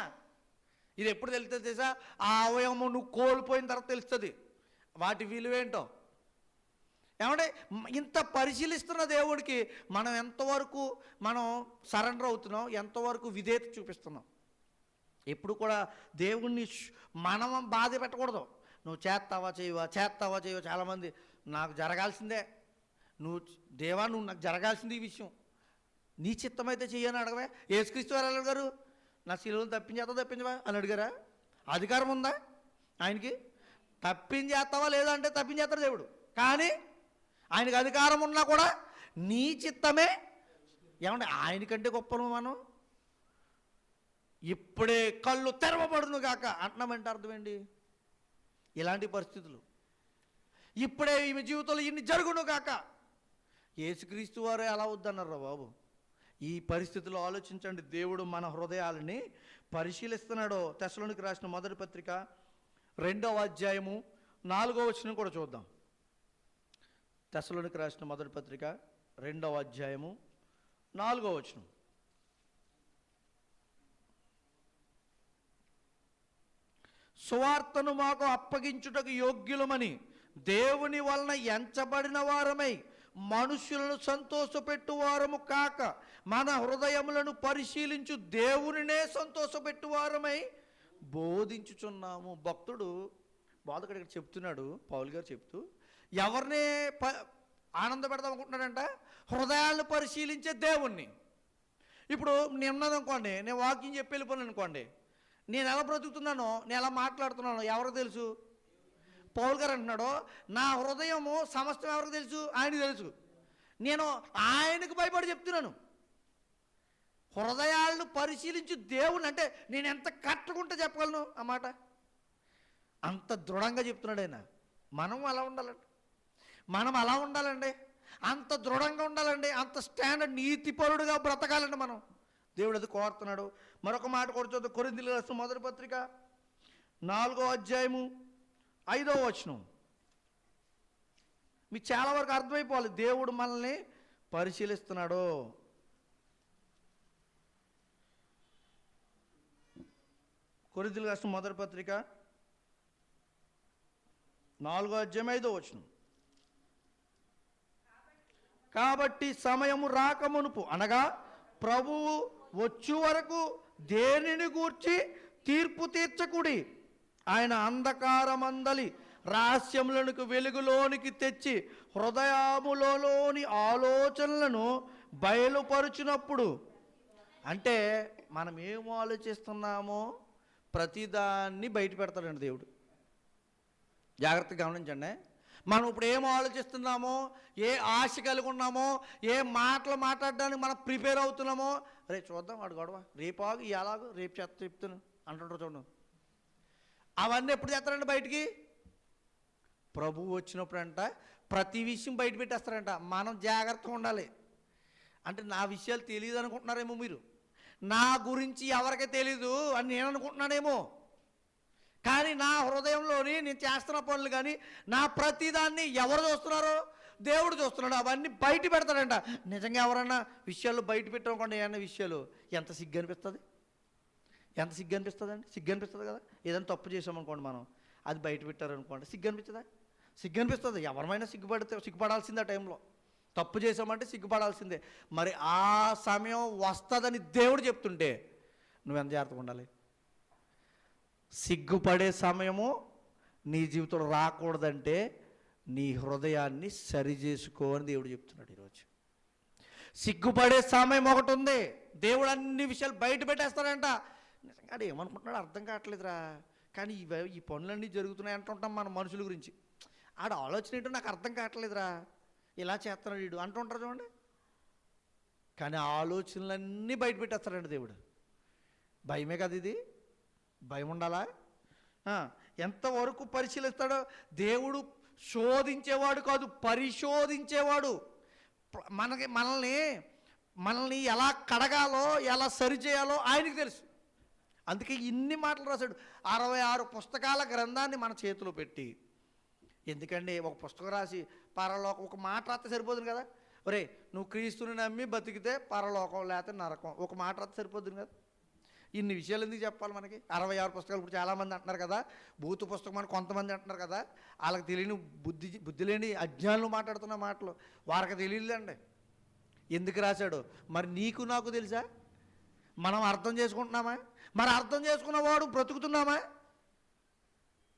ఇది ఎప్పుడు తెలుస్తుంది తెలుసా? ఆ అవయవము నువ్వు కోల్పోయిన తర్వాత తెలుస్తుంది వాటి విలువేంటో. ఏమంటే ఇంత పరిశీలిస్తున్న దేవుడికి మనం ఎంతవరకు మనం సరెండర్ అవుతున్నాం, ఎంతవరకు విధేయత చూపిస్తున్నాం. ఎప్పుడు కూడా దేవుణ్ణి మనం బాధ పెట్టకూడదు. నువ్వు చేస్తావా చేయవా, చేస్తావా చేయవా. చాలామంది నాకు జరగాల్సిందే, దేవా నువ్వు నాకు జరగాల్సింది ఈ విషయం, నీ చిత్తమైతే చెయ్యని అడగవే. యేసుక్రీస్తు వారు అడిగారు, నా శిలువను తప్పించవా అని అడిగారా? అధికారం ఉందా ఆయనకి? తప్పించేస్తావా లేదా అంటే తప్పించేస్తాడు దేవుడు. కానీ ఆయనకి అధికారం ఉన్నా కూడా నీ చిత్తమే. ఏమంటే ఆయనకంటే గొప్పను మనం. ఇప్పుడే కళ్ళు తెరవబడును గాక అంటున్నామంటే అర్థం ఏంటి? ఇలాంటి పరిస్థితులు ఇప్పుడే ఈమె జీవితంలో ఇన్ని జరుగును గాక. యేసుక్రీస్తు వారు ఎలా వద్దన్నారా బాబు? ఈ పరిస్థితుల్లో ఆలోచించండి. దేవుడు మన హృదయాలని పరిశీలిస్తున్నాడో. తెస్సలోనికి రాసిన మొదటి పత్రిక 2వ అధ్యాయము 4వ వచనం కూడా చూద్దాం. తెస్సలోనికి రాసిన మొదటి పత్రిక 2వ అధ్యాయము 4వ వచనం. సువార్తను మాకు అప్పగించుటకు యోగ్యులమని దేవుని వలన ఎంచబడిన వారమై మనుషులను సంతోషపెట్టువారము కాక మన హృదయములను పరిశీలించు దేవునినే సంతోషపెట్టువారమై బోధించుచున్నాము. భక్తుడు బోధకుడు ఇక్కడ చెప్తున్నాడు, పౌలు గారు చెప్తూ, ఎవరిని ఆనంద పెడదాం అనుకుంటున్నాడంట? హృదయాలను పరిశీలించే దేవుణ్ణి. ఇప్పుడు నేను ఉన్నదనుకోండి, నేను వాకింగ్ చెప్పి వెళ్ళిపోయాను అనుకోండి, నేను ఎలా బ్రతుకుతున్నానో, నేను ఎలా మాట్లాడుతున్నానో ఎవరికి తెలుసు? పౌలు గారు అంటున్నాడు, నా హృదయము సమస్తం ఎవరికి తెలుసు? ఆయనకు తెలుసు. నేను ఆయనకు భయపడి చెప్తున్నాను. హృదయాలను పరిశీలించి దేవుని అంటే నేను ఎంత కట్టుకుంటే చెప్పగలను ఆ మాట? అంత దృఢంగా చెప్తున్నాడు ఆయన. మనం అలా ఉండాలండి, మనం అలా ఉండాలండి, అంత దృఢంగా ఉండాలండి, అంత స్టాండర్డ్ నీతిపరుడుగా బ్రతకాలండి మనం. దేవుడు అది కోరుతున్నాడు. మరొక మాట కూడా చూద్దాం. కొరింథీయులకు రాసిన మొదటి పత్రిక 4వ అధ్యాయము 5వ వచనం. మీకు చాలా వరకు అర్థమైపోవాలి దేవుడు మనల్ని పరిశీలిస్తున్నాడు. కొరింథీయులకు రాసిన మొదటి పత్రిక 4వ అధ్యాయం 5వ వచనం. కాబట్టి సమయము రాకమునుపు అనగా ప్రభువు వచ్చు వరకు దేనిని గూర్చి తీర్పు తీర్చకుడి. ఆయన అంధకారమందలి రహస్యములకు వెలుగులోనికి తెచ్చి హృదయములోని ఆలోచనలను బయలుపరుచినప్పుడు, అంటే మనం ఏం ఆలోచిస్తున్నామో ప్రతిదాన్ని బయట పెడతాడండి దేవుడు. జాగ్రత్తగా గమనించండి. మనం ఇప్పుడు ఏం ఆలోచిస్తున్నామో, ఏ ఆశ కలిగి ఉన్నామో, ఏ మాటలు మాట్లాడడానికి మనం ప్రిపేర్ అవుతున్నామో, రేపు చూద్దాం వాడు గొడవ, రేపు ఆగు, ఎలాగో రేపు చెప్తాను అంటుంటారు చూడండి. అవన్నీ ఎప్పుడు చేస్తారంట బయటికి? ప్రభువు వచ్చినప్పుడంట ప్రతి విషయం బయట పెట్టేస్తారంట. మనం జాగ్రత్తగా ఉండాలి. అంటే నా విషయాలు తెలియదు అనుకుంటున్నారేమో మీరు, నా గురించి ఎవరికీ తెలీదు అని నేను అనుకుంటున్నానేమో. కానీ నా హృదయంలోని నేను చేస్తున్న పనులు కానీ నా ప్రతిదాన్ని ఎవరు చూస్తున్నారో? దేవుడు చూస్తున్నాడు. అవన్నీ బయట పెడతాడంట. నిజంగా ఎవరన్నా విషయాలు బయట పెట్టామనుకోండి, ఏమన్నా విషయాలు ఎంత సిగ్గు అనిపిస్తుంది, ఎంత సిగ్గు అనిపిస్తుంది అండి? సిగ్గు అనిపిస్తుంది కదా. ఏదైనా తప్పు చేసామనుకోండి, మనం అది బయట పెట్టారనుకోండి, సిగ్గు అనిపిస్తుందా? సిగ్గు అనిపిస్తుంది. ఎవరైనా సిగ్గుపడాల్సిందే. ఆ టైంలో తప్పు చేసామంటే సిగ్గుపడాల్సిందే. మరి ఆ సమయం వస్తుందని దేవుడు చెప్తుంటే నువ్వెంత జాగ్రత్తగా ఉండాలి. సిగ్గుపడే సమయము నీ జీవితంలో రాకూడదంటే నీ హృదయాన్ని సరి చేసుకో అని దేవుడు చెప్తున్నాడు ఈరోజు. సిగ్గుపడే సమయం ఒకటి ఉంది. దేవుడు అన్ని విషయాలు బయట పెట్టేస్తాడంట. నిజంగా అది ఏమనుకుంటున్నాడు అర్థం కావట్లేదురా. కానీ ఈ పనులన్నీ జరుగుతున్నాయి అంటుంటాం మన మనుషుల గురించి. ఆడ ఆలోచన ఏంటో నాకు అర్థం కావట్లేదురా, ఇలా చేస్తున్నాడు వీడు అంటుంటారు చూడండి. కానీ ఆ ఆలోచనలన్నీ బయట పెట్టేస్తాడంట దేవుడు. భయమే కదా ఇది. భయం ఉండాలా? ఎంతవరకు పరిశీలిస్తాడో దేవుడు. శోధించేవాడు కాదు, పరిశోధించేవాడు. మనల్ని ఎలా కడగాలో, ఎలా సరిచేయాలో ఆయనకు తెలుసు. అందుకే ఇన్ని మాటలు రాశాడు. 66 పుస్తకాల గ్రంథాన్ని మన చేతిలో పెట్టి, ఎందుకండి ఒక పుస్తకం రాసి పరలోకం ఒక మాట రాస్తే సరిపోతుంది కదా. ఒరే నువ్వు క్రీస్తుని నమ్మి బతికితే పరలోకం లేకపోతే నరకం, ఒక మాట రాస్తే సరిపోతుంది కదా. ఇన్ని విషయాలు ఎందుకు చెప్పాలి మనకి? 66 పుస్తకాలు ఇప్పుడు చాలామంది అంటున్నారు కదా, భూత పుస్తకం అని కొంతమంది అంటున్నారు కదా, వాళ్ళకి తెలియని బుద్ధి లేని అజ్ఞానులు మాట్లాడుతున్న మాటలు వారికి తెలియదండి ఎందుకు రాశాడు. మరి నీకు నాకు తెలుసా? మనం అర్థం చేసుకుంటున్నామా? మరి అర్థం చేసుకున్న వాడు బ్రతుకుతున్నామా?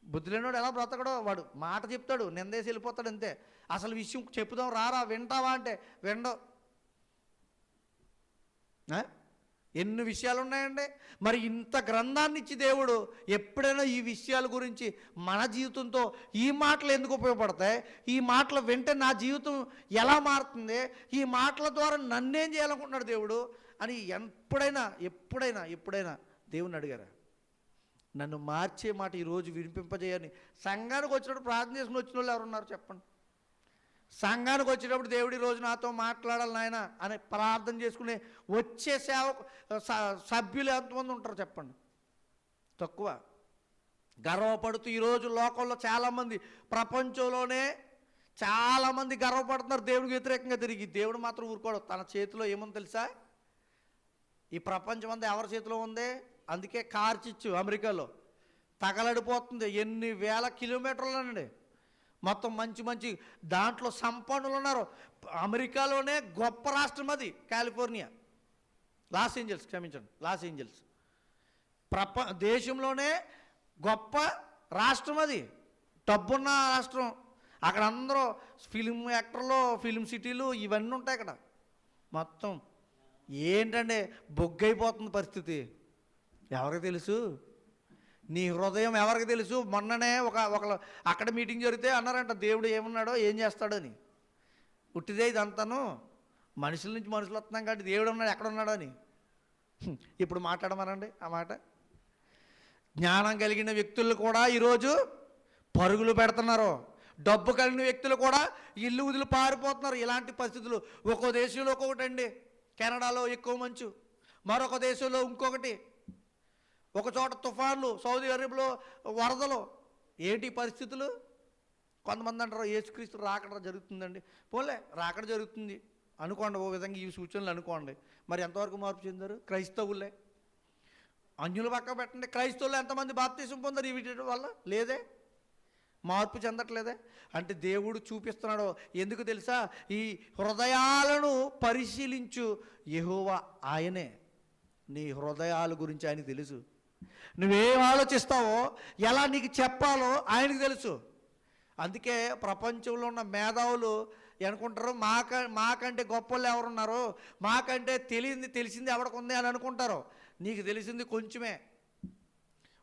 బుద్ధి లేనివాడు ఎలా బ్రతకడో, వాడు మాట చెప్తాడు నిందేసి వెళ్ళిపోతాడు అంతే. అసలు విషయం చెప్పుదాం రారా వింటావా అంటే వినడు. ఎన్ని విషయాలు ఉన్నాయండి. మరి ఇంత గ్రంథాన్ని ఇచ్చి దేవుడు ఎప్పుడైనా ఈ విషయాల గురించి మన జీవితంతో ఈ మాటలు ఎందుకు ఉపయోగపడతాయి, ఈ మాటలు వింటే నా జీవితం ఎలా మారుతుంది, ఈ మాటల ద్వారా నన్నేం చేయాలనుకుంటున్నాడు దేవుడు అని ఎప్పుడైనా దేవుని అడిగారా? నన్ను మార్చే మాట ఈరోజు వినిపింపజేయని సంఘానికి వచ్చినప్పుడు ప్రార్థన చేసుకుని వచ్చిన వాళ్ళు ఎవరున్నారు చెప్పండి? సంఘానికి వచ్చేటప్పుడు దేవుడి రోజు నాతో మాట్లాడాలి నాయన అని ప్రార్థన చేసుకునే వచ్చే సభ్యులు ఎంతమంది ఉంటారు చెప్పండి? తక్కువ. గర్వపడుతూ ఈరోజు లోకంలో చాలామంది, ప్రపంచంలోనే చాలామంది గర్వపడుతున్నారు దేవుడికి వ్యతిరేకంగా తిరిగి. దేవుడు మాత్రం ఊరుకోడు. తన చేతిలో ఏముంది తెలుసా? ఈ ప్రపంచం అంతా ఎవరి చేతిలో ఉంది? అందుకే కార్చిచ్చు అమెరికాలో తగలడిపోతుంది. ఎన్ని వేల కిలోమీటర్లనండి, మొత్తం మంచి దాంట్లో సంపన్నులు ఉన్నారు. అమెరికాలోనే గొప్ప రాష్ట్రం అది కాలిఫోర్నియా, లాస్ ఏంజల్స్ దేశంలోనే గొప్ప రాష్ట్రం అది, డబ్బున్న రాష్ట్రం. అక్కడ అందరూ ఫిలిం యాక్టర్లు, ఫిలిం సిటీలు ఇవన్నీ ఉంటాయి అక్కడ. మొత్తం ఏంటంటే బొగ్గైపోతుంది పరిస్థితి. ఎవరికి తెలుసు? నీ హృదయం ఎవరికి తెలుసు? మొన్ననే ఒకళ్ళు అక్కడ మీటింగ్ జరిగితే అన్నారంట, దేవుడు ఏమన్నాడో ఏం చేస్తాడో అని. ఉట్టిదే ఇదంతాను, మనుషుల నుంచి మనుషులు వస్తున్నాం కాబట్టి దేవుడు ఉన్నాడు ఎక్కడ ఉన్నాడో అని. ఇప్పుడు మాట్లాడమనండి ఆ మాట. జ్ఞానం కలిగిన వ్యక్తులు కూడా ఈరోజు పరుగులు పెడుతున్నారు. డబ్బు కలిగిన వ్యక్తులు కూడా ఇల్లు వదిలి పారిపోతున్నారు. ఇలాంటి పరిస్థితులు ఒక్కో దేశంలో ఒక్కొక్కటి అండి. కెనడాలో ఎక్కువ మంచు, మరొక దేశంలో ఇంకొకటి, ఒక చోట తుఫాన్లు, సౌదీ అరేబియాలో వరదలు. ఏంటి పరిస్థితులు? కొంతమంది అంటారు యేసుక్రీస్తు రాకడ జరుగుతుందండి. పోలే రాకడ జరుగుతుంది అనుకోండి, ఓ విధంగా ఈ సూచనలు అనుకోండి. మరి ఎంతవరకు మార్పు చెందారు? క్రైస్తవులే. అన్యుల పక్క పెట్టండి, క్రైస్తవులు ఎంతమంది బాప్తీసం పొందారు ఈ వీటి వల్ల? లేదే, మార్పు చెందట్లేదే. అంటే దేవుడు చూపిస్తున్నాడు. ఎందుకు తెలుసా? ఈ హృదయాలను పరిశీలించు యెహోవా ఆయనే. నీ హృదయాల గురించి ఆయనకు తెలుసు. నువ్వేం ఆలోచిస్తావో, ఎలా నీకు చెప్పాలో ఆయనకు తెలుసు. అందుకే ప్రపంచంలో ఉన్న మేధావులు అనుకుంటారు మాకంటే గొప్పలు ఎవరున్నారు, మాకంటే తెలిసింది ఎవరికి అని అనుకుంటారు. నీకు తెలిసింది కొంచెమే.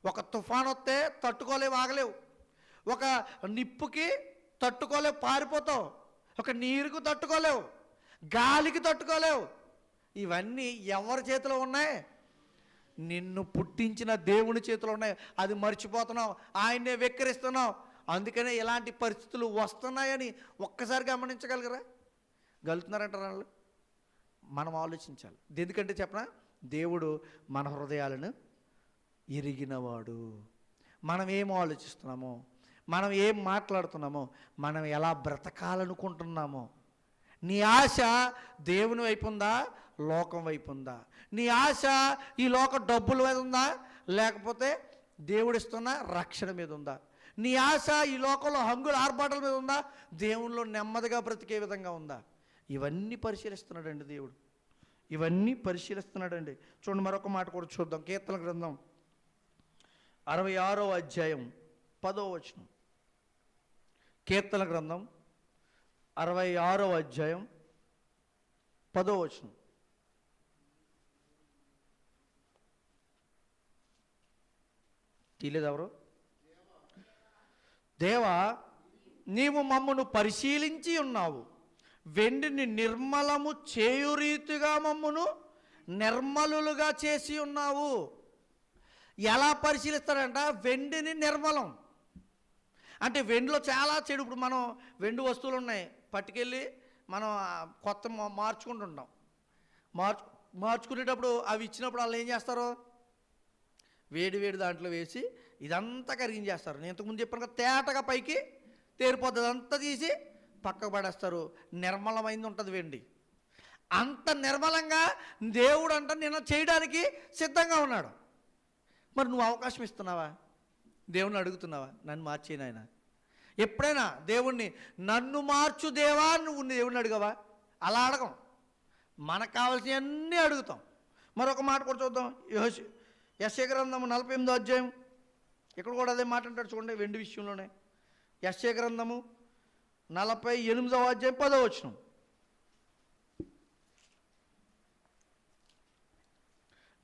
ఒక తుఫాన్ వస్తే తట్టుకోలేవు, ఆగలేవు. ఒక నిప్పుకి తట్టుకోలేవు, పారిపోతావు. ఒక నీరుకు తట్టుకోలేవు, గాలికి తట్టుకోలేవు. ఇవన్నీ ఎవరి చేతిలో ఉన్నాయి? నిన్ను పుట్టించిన దేవుని చేతిలో ఉన్నాయి. అది మర్చిపోతున్నావు, ఆయన్నే వెక్కిరిస్తున్నావు. అందుకనే ఇలాంటి పరిస్థితులు వస్తున్నాయని ఒక్కసారి గమనించగలగరా? గలుతున్నారంటారు వాళ్ళు. మనం ఆలోచించాలి. ఎందుకంటే చెప్పనా, దేవుడు మన హృదయాలను ఎరిగినవాడు. మనం ఏం ఆలోచిస్తున్నామో, మనం ఏం మాట్లాడుతున్నామో, మనం ఎలా బ్రతకాలనుకుంటున్నామో. నీ ఆశ దేవుని వైపు ఉందా, లోకం వైపు ఉందా? నీ ఆశ ఈ లోక డబ్బుల మీద ఉందా, లేకపోతే దేవుడిస్తున్న రక్షణ మీద ఉందా? నీ ఆశ ఈ లోకంలో హంగుల ఆర్భాటాల మీద ఉందా, దేవునిలో నెమ్మదిగా బ్రతికే విధంగా ఉందా? ఇవన్నీ పరిశీలిస్తున్నాడండి దేవుడు, ఇవన్నీ పరిశీలిస్తున్నాడండి. చూడండి, మరొక మాట కూడా చూద్దాం. కీర్తన గ్రంథం 66వ అధ్యాయం 10వ వచనం. కీర్తన గ్రంథం 66వ అధ్యాయం 10వ వచనం. తీలేదు ఎవరు? దేవా, నీవు మమ్మను పరిశీలించి ఉన్నావు, వెండిని నిర్మలము చేయు రీతిగా మమ్మను నిర్మలులుగా చేసి ఉన్నావు. ఎలా పరిశీలిస్తాడంట? వెండిని నిర్మలం అంటే వెండిలో చాలా చెడు. ఇప్పుడు మనం వెండి వస్తువులు ఉన్నాయి, పట్టుకెళ్ళి మనం కొత్త మార్చుకుంటుంటాం. మార్చుకునేటప్పుడు అవి ఇచ్చినప్పుడు వాళ్ళు ఏం చేస్తారు? వేడి దాంట్లో వేసి ఇదంతా కరిగించేస్తారు. నేను ఇంతకుముందు చెప్పాను కదా, తేటగా పైకి తేరిపోతుంది. అంతా తీసి పక్కకు పడేస్తారు. నిర్మలమైంది ఉంటుంది వెండి. అంత నిర్మలంగా దేవుడు అంట నిన్న చేయడానికి సిద్ధంగా ఉన్నాడు. మరి నువ్వు అవకాశం ఇస్తున్నావా? దేవుణ్ణి అడుగుతున్నావా, నన్ను మార్చేయను ఆయన? ఎప్పుడైనా దేవుణ్ణి నన్ను మార్చు దేవా నువ్వు దేవుణ్ణి అడగవా? అలా అడగం. మనకు కావాల్సినవన్నీ అడుగుతాం. మరొక మాట కూడా చూద్దాం. యెషయా గ్రంథము 48వ అధ్యాయం, ఇక్కడ కూడా అదే మాట అంటాడు చూడండి, వెండి విషయంలోనే. యెషయా గ్రంథము 48వ అధ్యాయం 10వ వచనం.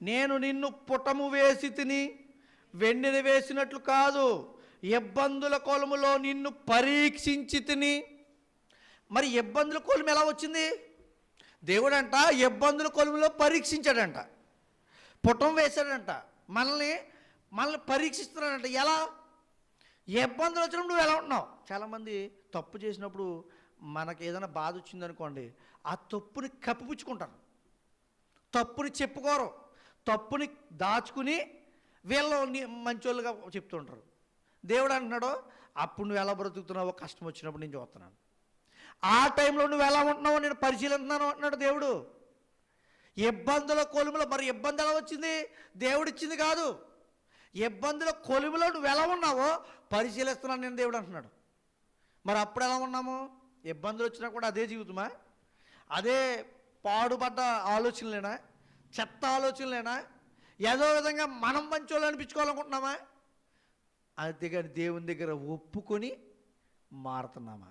నేను నిన్ను పుటము వేసి తిని వెండిని వేసినట్లు కాదు, ఇబ్బందుల కొలుములో నిన్ను పరీక్షించి తిని. మరి ఇబ్బందుల కొలుము ఎలా వచ్చింది? దేవుడంట ఇబ్బందుల కొలుములో పరీక్షించాడంట, పుటం వేశాడంట, మనల్ని పరీక్షిస్తున్నాడంట. ఎలా? ఇబ్బందులు వచ్చినప్పుడు నువ్వు ఎలా ఉంటున్నావు? చాలామంది తప్పు చేసినప్పుడు మనకి ఏదైనా బాధ వచ్చిందనుకోండి, ఆ తప్పుని కప్పిపుచ్చుకుంటారు, తప్పుని చెప్పుకోరు, తప్పుని దాచుకుని వీళ్ళు మంచోళ్ళుగా చెప్తుంటారు. దేవుడు అంటున్నాడు, అప్పుడు నువ్వు ఎలా బ్రతుకుతున్నావో కష్టం వచ్చినప్పుడు నేను చూస్తున్నాను. ఆ టైంలో నువ్వు ఎలా ఉంటున్నావో నేను పరిశీలిస్తున్నాను అంటున్నాడు దేవుడు. ఇబ్బందుల కొలుములో, మరి ఇబ్బంది ఎలా వచ్చింది? దేవుడు ఇచ్చింది కాదు. ఇబ్బందుల కొలుములో నువ్వు ఎలా ఉన్నావో పరిశీలిస్తున్నాను నేను దేవుడు అంటున్నాడు. మరి అప్పుడు ఎలా ఉన్నాము? ఇబ్బందులు వచ్చినా కూడా అదే జీవితమా? అదే పాడుపడ్డ ఆలోచనలేనా? చెత్త ఆలోచనలేనా? ఏదో విధంగా మనం మంచోళ్ళు అనిపించుకోవాలనుకుంటున్నామా? అంతేగాని దేవుని దగ్గర ఒప్పుకొని మారుతున్నామా?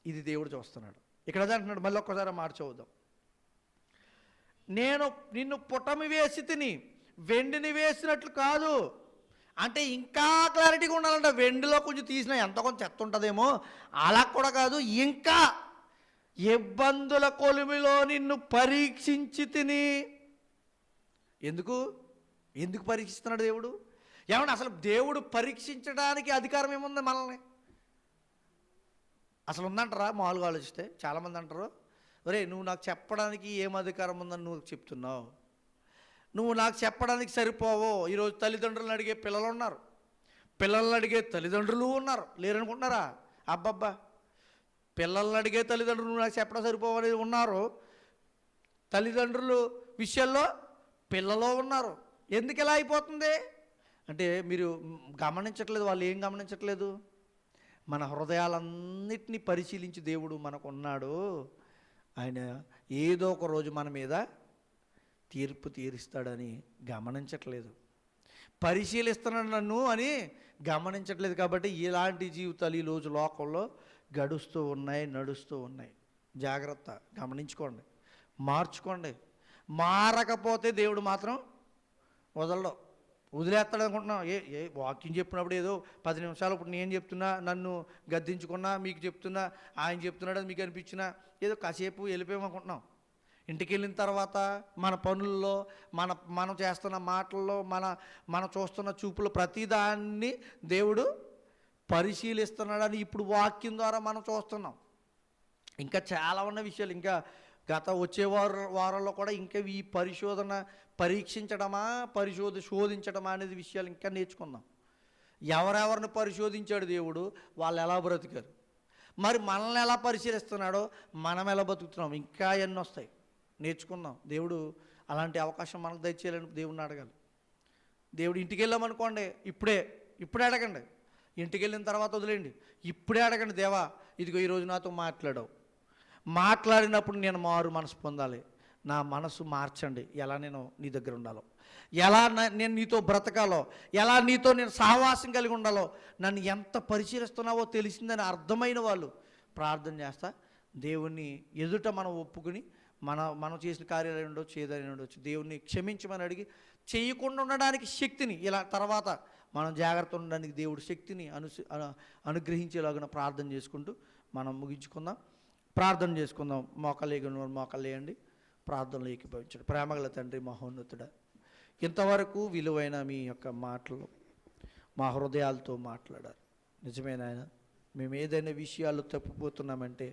ఇది దేవుడు చూస్తున్నాడు. ఇక్కడ అదే అంటున్నాడు. మళ్ళీ ఒక్కసారి మార్చవద్దాం. నేను నిన్ను పుటమి వేసి తిని వెండిని వేసినట్లు కాదు. అంటే ఇంకా క్లారిటీగా ఉండాలంటే వెండిలో కొంచెం తీసినా ఎంత కొంచెం చెత్త ఉంటుందేమో, అలా కూడా కాదు, ఇంకా ఇబ్బందుల కొలిమిలో నిన్ను పరీక్షించి తిని. ఎందుకు పరీక్షిస్తున్నాడు దేవుడు? ఏమన్నా అసలు దేవుడు పరీక్షించడానికి అధికారం ఏముంది మనల్ని? అసలు ఉందంటారా? మామూలుగా ఆలోచిస్తే చాలామంది అంటారు, ఒరే నువ్వు నాకు చెప్పడానికి ఏం అధికారం ఉందని నువ్వు చెప్తున్నావు, నువ్వు నాకు చెప్పడానికి సరిపోవో. ఈరోజు తల్లిదండ్రులను అడిగే పిల్లలు ఉన్నారు, పిల్లల్ని అడిగే తల్లిదండ్రులు ఉన్నారు. లేరనుకుంటున్నారా? అబ్బబ్బా, పిల్లల్ని అడిగే తల్లిదండ్రులు నువ్వు నాకు చెప్పడం సరిపోవు అనేది ఉన్నారు, తల్లిదండ్రులు విషయంలో పిల్లలు ఉన్నారు. ఎందుకు ఇలా అయిపోతుంది అంటే మీరు గమనించట్లేదు. వాళ్ళు ఏం గమనించట్లేదు? మన హృదయాలన్నిటినీ పరిశీలించి దేవుడు మనకు ఉన్నాడు, ఆయన ఏదో ఒక రోజు మన మీద తీర్పు తీరుస్తాడని గమనించట్లేదు. పరిశీలిస్తున్నాడు నన్ను అని గమనించట్లేదు. కాబట్టి ఇలాంటి జీవితాలు ఈరోజు లోకంలో గడుస్తూ ఉన్నాయి, నడుస్తూ ఉన్నాయి. జాగ్రత్త, గమనించుకోండి, మార్చుకోండి. మారకపోతే దేవుడు మాత్రం వదిలేస్తాడు అనుకుంటున్నాం. ఏ వాక్యం చెప్పినప్పుడు ఏదో 10 నిమిషాలు ఇప్పుడు నేను చెప్తున్నా, నన్ను గద్దించుకున్నా, మీకు చెప్తున్నా, ఆయన చెప్తున్నాడని మీకు అనిపించినా ఏదో కాసేపు వెళ్ళిపోయామనుకుంటున్నాం. ఇంటికి వెళ్ళిన తర్వాత మన పనుల్లో, మనం చేస్తున్న మాటల్లో, మనం చూస్తున్న చూపులు, ప్రతిదాన్ని దేవుడు పరిశీలిస్తున్నాడని ఇప్పుడు వాక్యం ద్వారా మనం చూస్తున్నాం. ఇంకా చాలా ఉన్న విషయాలు, ఇంకా వచ్చే వారంలో కూడా ఇంకా ఈ పరీక్షించడమా శోధించడమా అనేది విషయాలు ఇంకా నేర్చుకుందాం. ఎవరెవరిని పరిశోధించాడు దేవుడు, వాళ్ళు ఎలా బ్రతికారు, మరి మనల్ని ఎలా పరిశీలిస్తున్నాడో మనం ఎలా బతుకుతున్నాం, ఇంకా ఎన్ని వస్తాయి నేర్చుకుందాం. దేవుడు అలాంటి అవకాశం మనకు దయచేయాలని దేవుడిని అడగాలి. దేవుడు ఇంటికి వెళ్ళామనుకోండి, ఇప్పుడే అడగండి. ఇంటికి వెళ్ళిన తర్వాత వదిలేండి, ఇప్పుడే అడగండి, దేవా ఇదిగో ఈరోజు నాతో మాట్లాడినప్పుడు నేను మారు మనసు పొందాలి, నా మనసు మార్చండి, ఎలా నేను నీ దగ్గర ఉండాలో, ఎలా నేను నీతో బ్రతకాలో, ఎలా నీతో నేను సహవాసం కలిగి ఉండాలో, నన్ను ఎంత పరిశీలిస్తున్నావో తెలిసిందని అర్థమైన వాళ్ళు ప్రార్థన చేస్తా. దేవుణ్ణి ఎదుట మనం ఒప్పుకుని మనం చేసిన కార్యాలయం ఉండొచ్చు, ఏదైనా ఉండొచ్చు, దేవుణ్ణి క్షమించమని అడిగి చేయకుండా ఉండడానికి శక్తిని, ఇలా తర్వాత మనం జాగ్రత్త ఉండడానికి దేవుడు శక్తిని అనుగ్రహించేలాగా ప్రార్థన చేసుకుంటూ మనం ముగించుకుందాం. ప్రార్థన చేసుకుందాం. మోకాలేయండి, ప్రార్థనలు ఏకీభవించండి. ప్రేమగల తండ్రి, మహోన్నతుడా, ఇంతవరకు విలువైన మీ యొక్క మాటలు మా హృదయాలతో మాట్లాడారు. నిజమేనా? మేము ఏదైనా విషయాల్లో తప్పిపోతున్నామంటే,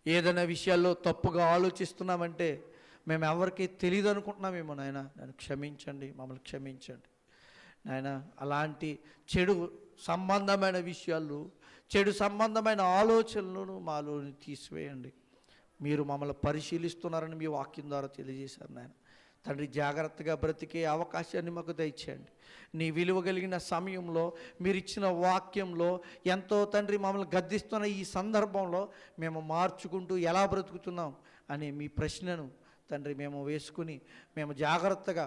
ఏదైనా విషయాల్లో తప్పుగా ఆలోచిస్తున్నామంటే మేము ఎవరికి తెలియదు అనుకుంటున్నామేమో నాయన, నన్ను క్షమించండి, మమ్మల్ని క్షమించండి నాయన. అలాంటి చెడు సంబంధమైన విషయాలు, చెడు సంబంధమైన ఆలోచనలను మాలోని తీసివేయండి. మీరు మమ్మల్ని పరిశీలిస్తున్నారని మీ వాక్యం ద్వారా తెలియజేశారు నాయన. తండ్రి, జాగ్రత్తగా బ్రతికే అవకాశాన్ని మాకు దయచేయండి. నీ విలువ కలిగిన సమయంలో మీరు ఇచ్చిన వాక్యంలో ఎంతో తండ్రి మమ్మల్ని గద్దిస్తున్న ఈ సందర్భంలో మేము మార్చుకుంటూ ఎలా బ్రతుకుతున్నాం అనే మీ ప్రశ్నను తండ్రి మేము వేసుకుని మేము జాగ్రత్తగా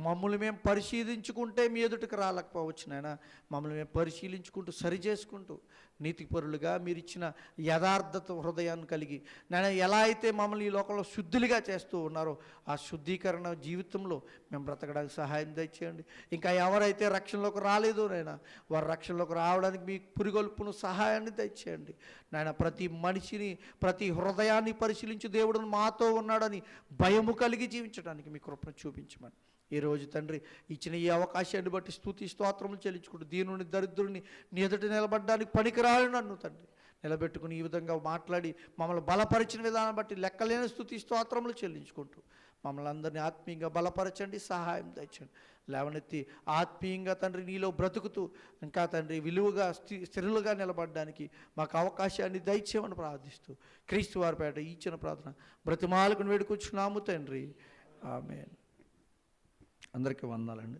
మమ్మల్ని మేము పరిశీలించుకుంటే మీ ఎదుటికి రాలేకపోవచ్చు నాయన. మమ్మల్ని మేము పరిశీలించుకుంటూ సరి చేసుకుంటూ నీతిపరులుగా మీరు ఇచ్చిన యథార్థత హృదయాన్ని కలిగి నాయన ఎలా అయితే మమ్మల్ని ఈ లోకంలో శుద్ధులుగా చేస్తూ ఉన్నారో ఆ శుద్ధీకరణ జీవితంలో మేము బ్రతకడానికి సహాయం దయచేయండి. ఇంకా ఎవరైతే రక్షణలోకి రాలేదో నాయన వారు రక్షణలోకి రావడానికి మీ పురిగొల్పును సహాయాన్ని దయచేయండి నాయన. ప్రతి మనిషిని ప్రతి హృదయాన్ని పరిశీలించి దేవుడు మాతో ఉన్నాడని భయము కలిగి జీవించడానికి మీ కృపను చూపించమని ఈరోజు తండ్రి ఇచ్చిన ఈ అవకాశాన్ని బట్టి స్తుతి స్తోత్రములు చెల్లించుకుంటూ దీనుని దరిద్రుని నీ ఎదుట నిలబడ్డానికి పనికిరాడు నన్ను తండ్రి నిలబెట్టుకుని ఈ విధంగా మాట్లాడి మమ్మల్ని బలపరిచిన విధానం బట్టి లెక్కలేని స్తుతి స్తోత్రములు చెల్లించుకుంటూ మమ్మల్ని అందరినీ ఆత్మీయంగా బలపరచండి, సహాయం తెచ్చండి. లేవనెత్తి ఆత్మీయంగా తండ్రి నీలో బ్రతుకుతూ ఇంకా తండ్రి విలువగా స్థిరులుగా నిలబడడానికి మాకు అవకాశాన్ని దయచేయమని ప్రార్థిస్తూ క్రీస్తు వారి పేట ఇచ్చిన ప్రార్థన బ్రతిమాలకు వేడుకొచ్చున్నాము తండ్రి. ఆమేన్. అందరికీ వందనాలండి.